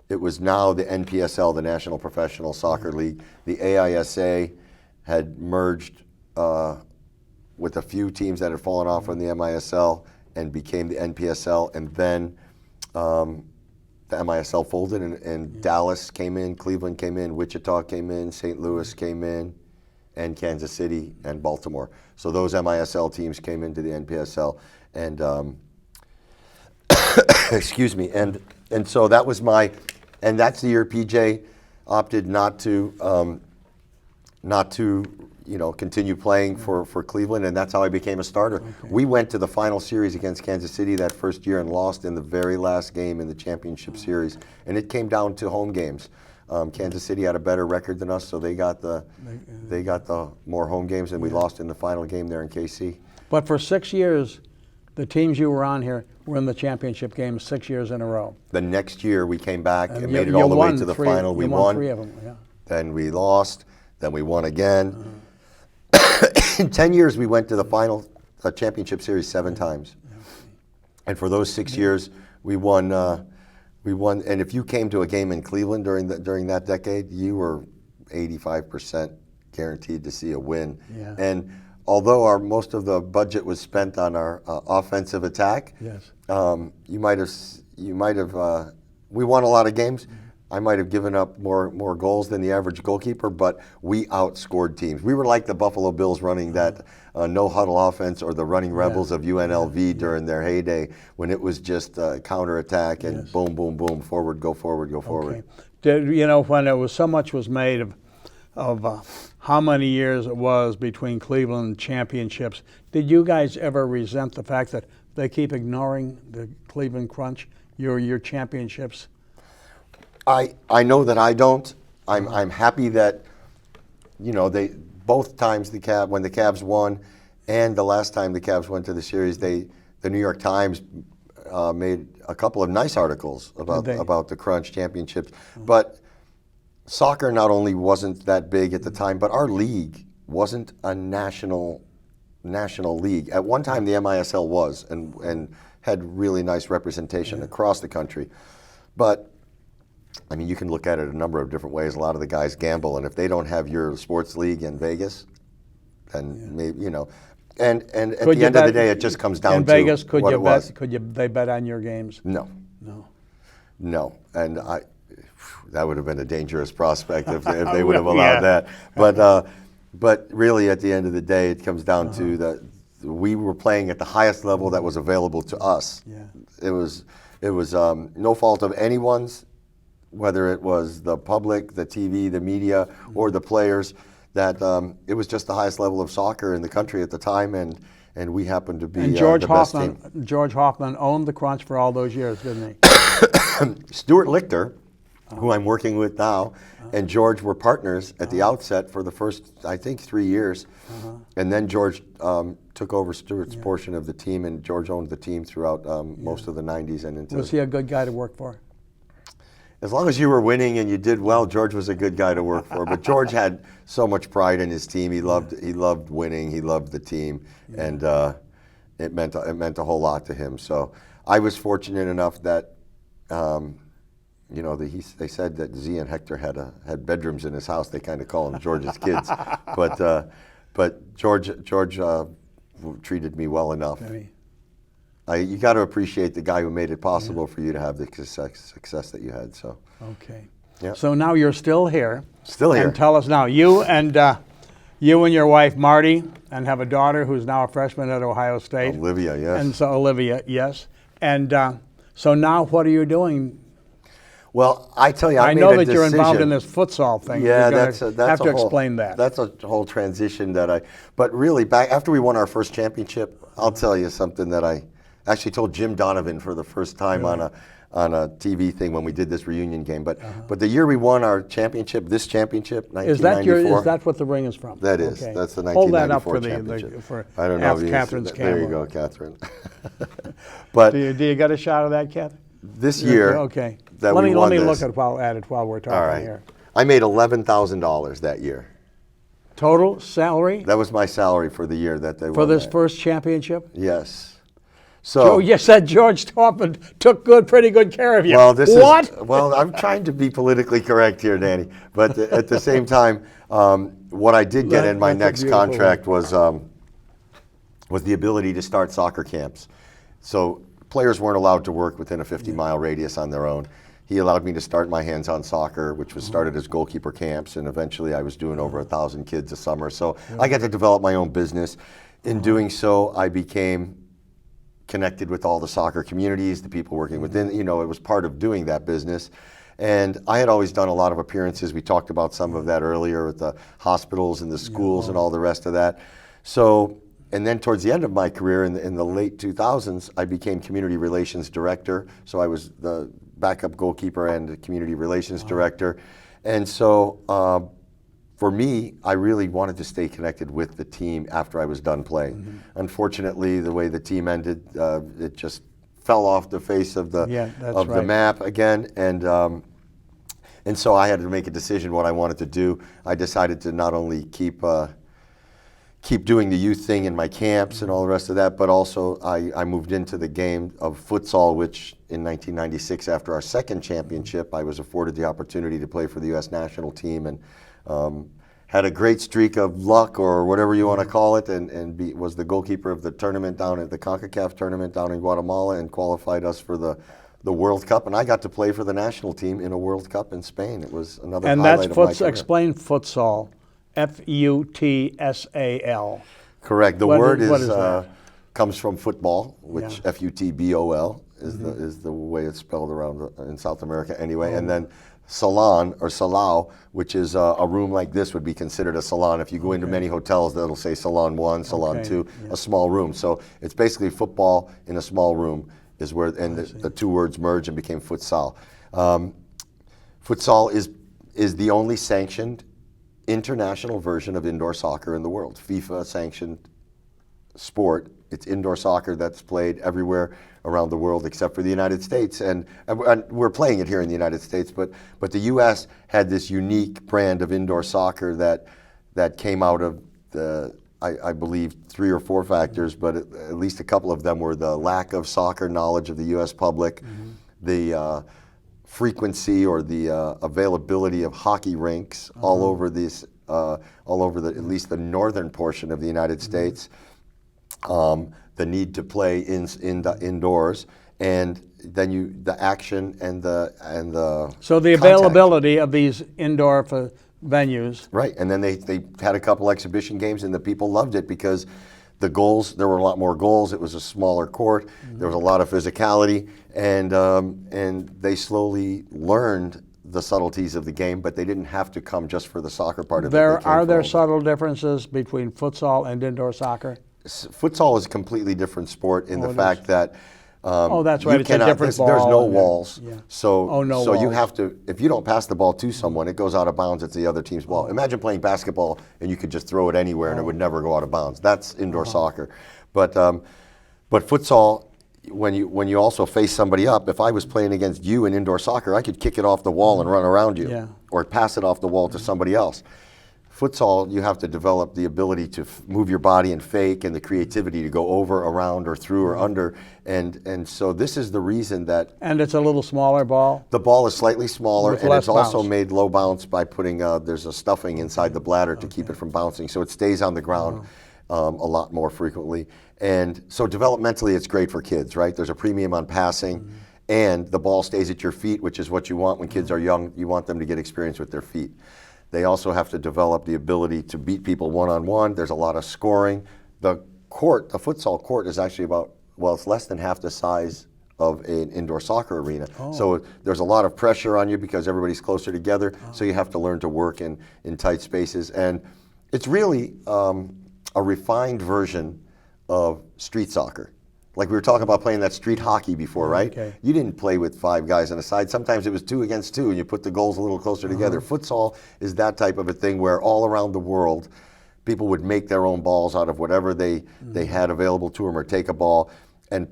it was now the NPSL, the National Professional Soccer League. The AISA had merged with a few teams that had fallen off from the MISL and became the NPSL. And then the MISL folded, and Dallas came in, Cleveland came in, Wichita came in, St. Louis came in, and Kansas City and Baltimore. So those MISL teams came into the NPSL. And excuse me. And so that was and that's the year PJ opted not to not to, continue playing for Cleveland, and that's how I became a starter. We went to the final series against Kansas City that first year and lost in the very last game in the championship series, and it came down to home games. Kansas City had a better record than us, so they got the more home games, and we lost in the final game there in KC. But for 6 years, the teams you were on here were in the championship game 6 years in a row. The next year we came back and made it all the way to the final. We won 3 of them, yeah. Then we lost, then we won again. In 10 years, we went to the final championship series 7 times. And for those 6 years, we won. And if you came to a game in Cleveland during that decade, you were 85% guaranteed to see a win. Yeah. And although most of the budget was spent on our offensive attack, Yes. you might have. We won a lot of games. I might have given up more goals than the average goalkeeper, but we outscored teams. We were like the Buffalo Bills running that no-huddle offense, or the running Rebels of UNLV during their heyday, when it was just counterattack and boom, boom, boom, forward, go forward, go forward. Okay. When it was so much was made of how many years it was between Cleveland championships, did you guys ever resent the fact that they keep ignoring the Cleveland Crunch, your championships? I know that I don't. I'm happy that, they both times when the Cavs won, and the last time the Cavs went to the series, the New York Times made a couple of nice articles about the Crunch championships. But soccer not only wasn't that big at the time, but our league wasn't a national league. At one time, the MISL was, and had really nice representation across the country. But I mean, you can look at it a number of different ways. A lot of the guys gamble, and if they don't have your sports league in Vegas, then maybe, and at the end of the day, it just comes down to Vegas, what it was. They bet on your games? No, and that would have been a dangerous prospect if they would have allowed that. But really, at the end of the day, it comes down to that we were playing at the highest level that was available to us. Yeah. It was no fault of anyone's, whether it was the public, the TV, the media, or the players, that it was just the highest level of soccer in the country at the time, and we happened to be the best team. George Hoffman owned the Crunch for all those years, didn't he? Stuart Lichter, who I'm working with now, and George were partners at the outset for the first, I think, 3 years. And then George took over Stuart's portion of the team, and George owned the team throughout most of the 90s and into. Was he a good guy to work for? As long as you were winning and you did well, George was a good guy to work for. But George had so much pride in his team. He loved winning. He loved the team, and it meant a whole lot to him. So I was fortunate enough that they said that Z and Hector had bedrooms in his house. They kind of call them George's kids, but George treated me well enough. You got to appreciate the guy who made it possible for you to have the success that you had. So. Okay. Yeah. So now you're still here. Still here. And tell us now, you and your wife Marty, and have a daughter who's now a freshman at Ohio State. Olivia, yes. And so Olivia, yes. And so now what are you doing? Well, I tell you, I made know a that you're decision. involved in this futsal thing. Yeah, You're that's have to a whole, explain that. That's a whole transition but really, back after we won our first championship, I'll tell you something that I actually told Jim Donovan for the first time on a TV thing when we did this reunion game. But the year we won our championship, 1994. Is that what the ring is from? That is. Okay. That's the 1994 Hold that up championship. for I don't know ask if Catherine's camera. There you go, Catherine. But do you get a shot of that, Catherine? This year, okay. That let we me won look this. at it while we're talking All right. here. I made $11,000 that year. Total salary That was my salary for the year that they won. for this that. first championship? Yes. So you said George Hoffman took pretty good care of you. Well, What? I'm trying to be politically correct here, Danny. But at the same time, what I did get in my next contract was the ability to start soccer camps. So players weren't allowed to work within a 50-mile radius on their own. He allowed me to start my hands-on soccer, which was started as goalkeeper camps, and eventually I was doing over 1,000 kids a summer. So I got to develop my own business. In doing so, I became connected with all the soccer communities, the people working within, it was part of doing that business. And I had always done a lot of appearances. We talked about some of that earlier at the hospitals and the schools and all the rest of that. So, and then towards the end of my career in the late 2000s, I became community relations director. So I was the backup goalkeeper and the community relations director. And so for me, I really wanted to stay connected with the team after I was done playing. Unfortunately, the way the team ended, it just fell off the face of the the map again, and so I had to make a decision what I wanted to do. I decided to not only keep doing the youth thing in my camps and all the rest of that, but also I moved into the game of futsal, which in 1996, after our second championship, I was afforded the opportunity to play for the U.S. national team, and had a great streak of luck, or whatever you want to call it, and was the goalkeeper of the tournament down at the CONCACAF tournament down in Guatemala, and qualified us for the World Cup. And I got to play for the national team in a World Cup in Spain. It was another highlight of my career. Explain futsal, F-U-T-S-A-L. Correct. The word comes from football, which F-U-T-B-O-L is the way it's spelled around in South America anyway. And then salon or salao, which is a room like this would be considered a salon. If you go into many hotels, that'll say salon 1, salon 2, a small room. So it's basically football in a small room is where, and the two words merged and became futsal. Futsal is the only sanctioned international version of indoor soccer in the world. FIFA sanctioned sport. It's indoor soccer that's played everywhere around the world except for the United States, and we're playing it here in the United States. But the U.S. had this unique brand of indoor soccer that came out of I believe 3 or 4 factors, but at least a couple of them were the lack of soccer knowledge of the U.S. public, the frequency or the availability of hockey rinks all over at least the northern portion of the United States. The need to play indoors, and then the action and the so the contact. Availability of these indoor venues. Right, and then they had a couple exhibition games, and the people loved it because the goals, there were a lot more goals. It was a smaller court. There was a lot of physicality, and they slowly learned the subtleties of the game, but they didn't have to come just for the soccer part of it. Are there subtle differences between futsal and indoor soccer? Futsal is a completely different sport in the fact that that's right. It's a different ball. There's no walls. So walls. You have to, if you don't pass the ball to someone, it goes out of bounds. It's the other team's ball. Imagine playing basketball and you could just throw it anywhere and it would never go out of bounds. That's indoor soccer. But futsal, when you also face somebody up, if I was playing against you in indoor soccer, I could kick it off the wall and run around you, or pass it off the wall to somebody else. Futsal, you have to develop the ability to move your body and fake, and the creativity to go over, around, or through, or under, and so this is the reason that. And it's a little smaller ball. The ball is slightly smaller, and it's also bounce. made low bounce by putting there's a stuffing inside the bladder to keep it from bouncing, so it stays on the ground a lot more frequently. And so developmentally, it's great for kids, right? There's a premium on passing, and the ball stays at your feet, which is what you want when kids are young. You want them to get experience with their feet. They also have to develop the ability to beat people one-on-one. There's a lot of scoring. The futsal court is actually it's less than half the size of an indoor soccer arena. So there's a lot of pressure on you because everybody's closer together, so you have to learn to work in tight spaces. And it's really a refined version of street soccer. Like we were talking about playing that street hockey before, right? You didn't play with 5 guys on the side. Sometimes it was 2 against 2, and you put the goals a little closer together. Futsal is that type of a thing where all around the world, people would make their own balls out of whatever they had available to them, or take a ball and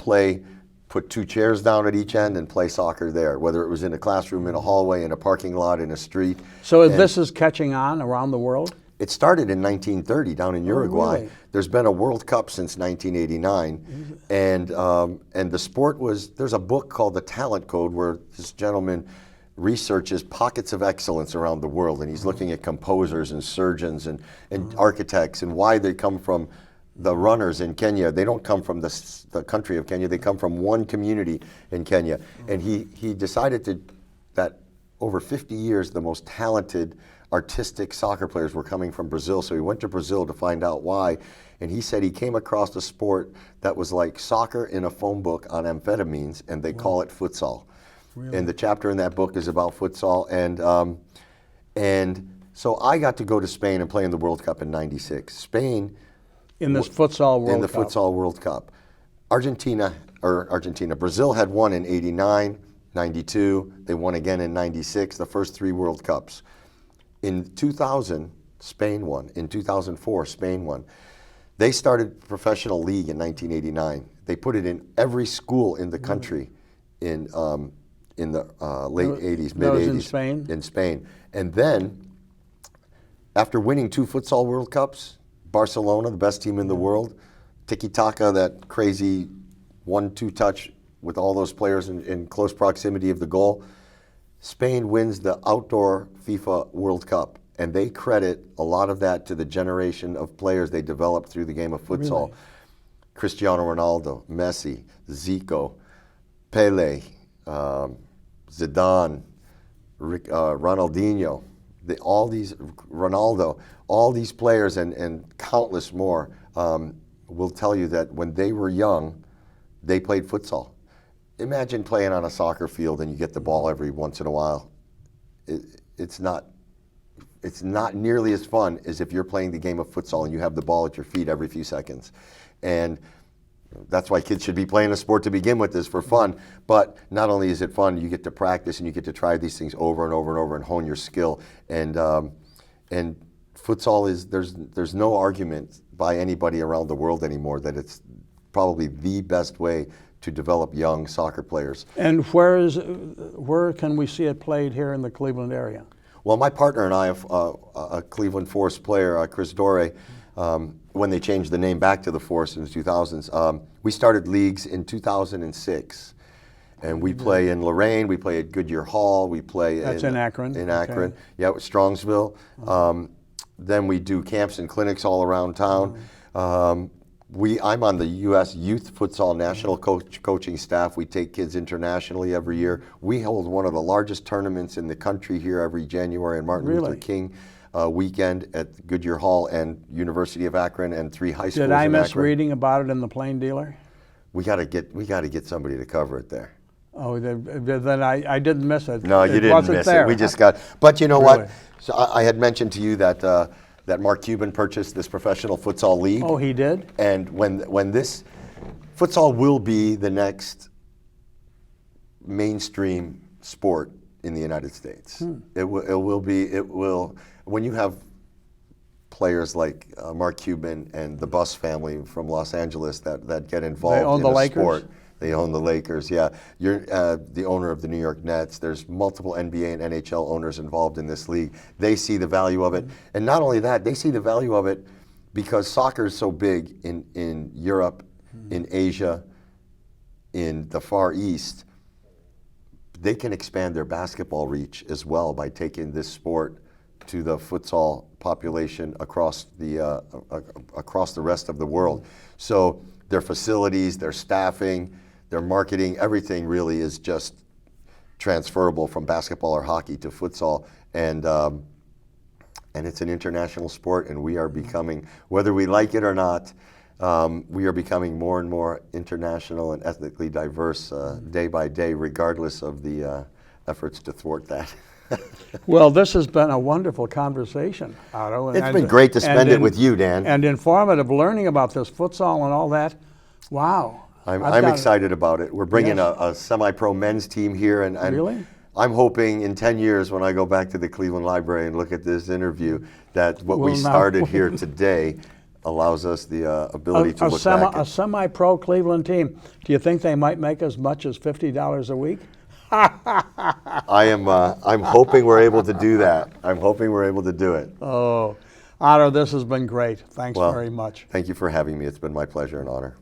put 2 chairs down at each end and play soccer there, whether it was in a classroom, in a hallway, in a parking lot, in a street. So this is catching on around the world? It started in 1930 down in Uruguay. Really? There's been a World Cup since 1989, and the sport was. There's a book called The Talent Code where this gentleman researches pockets of excellence around the world, and he's looking at composers and surgeons and architects and why they come from. The runners in Kenya, they don't come from the country of Kenya. They come from one community in Kenya, and he decided that over 50 years the most talented artistic soccer players were coming from Brazil. So he went to Brazil to find out why, and he said he came across a sport that was like soccer in a phone book on amphetamines, and they call it futsal. Really? And the chapter in that book is about futsal. And so I got to go to Spain and play in the World Cup in '96. Spain In this futsal World in the Cup. futsal World Cup. Brazil had won in '89, '92. They won again in '96. The first 3 World Cups. In 2000, Spain won. In 2004, Spain won. They started professional league in 1989. They put it in every school in the country in the late '80s, mid '80s. In Spain? In Spain. And then, after winning 2 futsal World Cups, Barcelona, the best team in the world, tiki-taka, that crazy 1-2 touch with all those players in close proximity of the goal. Spain wins the outdoor FIFA World Cup, and they credit a lot of that to the generation of players they developed through the game of futsal. Really? Cristiano Ronaldo, Messi, Zico, Pele, Zidane, Ronaldinho, Ronaldo, all these players and countless more will tell you that when they were young, they played futsal. Imagine playing on a soccer field and you get the ball every once in a while. It's not nearly as fun as if you're playing the game of futsal and you have the ball at your feet every few seconds. And that's why kids should be playing a sport to begin with, is for fun. But not only is it fun, you get to practice and you get to try these things over and over and over and hone your skill. And futsal is, there's no argument by anybody around the world anymore that it's probably the best way to develop young soccer players. And where can we see it played here in the Cleveland area? Well, my partner and I, a Cleveland Force player, Chris Dore, when they changed the name back to the Force in the 2000s, we started leagues in 2006. And we play in Lorraine, we play at Goodyear Hall, we play in Akron. In Akron, okay. Yeah, with Strongsville. Then we do camps and clinics all around town. I'm on the U.S. Youth Futsal National coaching staff. We take kids internationally every year. We hold one of the largest tournaments in the country here every January on Martin Luther King weekend at Goodyear Hall and University of Akron and 3 high schools in Did I Akron. miss reading about it in the Plain Dealer? We got to get somebody to cover it there. Oh, then I didn't miss it. No, you didn't miss there. it. We just got. But you know Really? what? So I had mentioned to you that that Mark Cuban purchased this professional futsal league. Oh, he did? And when this futsal will be the next mainstream sport in the United States. It will when you have players like Mark Cuban and the Buss family from Los Angeles that get involved in a sport. They own the Lakers, yeah. You're the owner of the New York Nets. There's multiple NBA and NHL owners involved in this league. They see the value of it. And not only that, they see the value of it because soccer is so big in Europe, in Asia, in the Far East. They can expand their basketball reach as well by taking this sport to the futsal population across the rest of the world. So their facilities, their staffing, their marketing, everything really is just transferable from basketball or hockey to futsal, and it's an international sport, and we are becoming, whether we like it or not, we are becoming more and more international and ethnically diverse day by day, regardless of the efforts to thwart that. Well, this has been a wonderful conversation, Otto. It's been great to spend it with you, Dan. And informative, learning about this futsal and all that. Wow. I'm excited about it. We're bringing a semi-pro men's team here, and really? I'm hoping in 10 years when I go back to the Cleveland Library and look at this interview that what we started here today allows us the ability to look back. A semi-pro Cleveland team. Do you think they might make as much as $50 a week? I'm hoping we're able to do that. I'm hoping we're able to do it. Oh, Otto, this has been great. Thanks very much. Thank you for having me. It's been my pleasure and honor.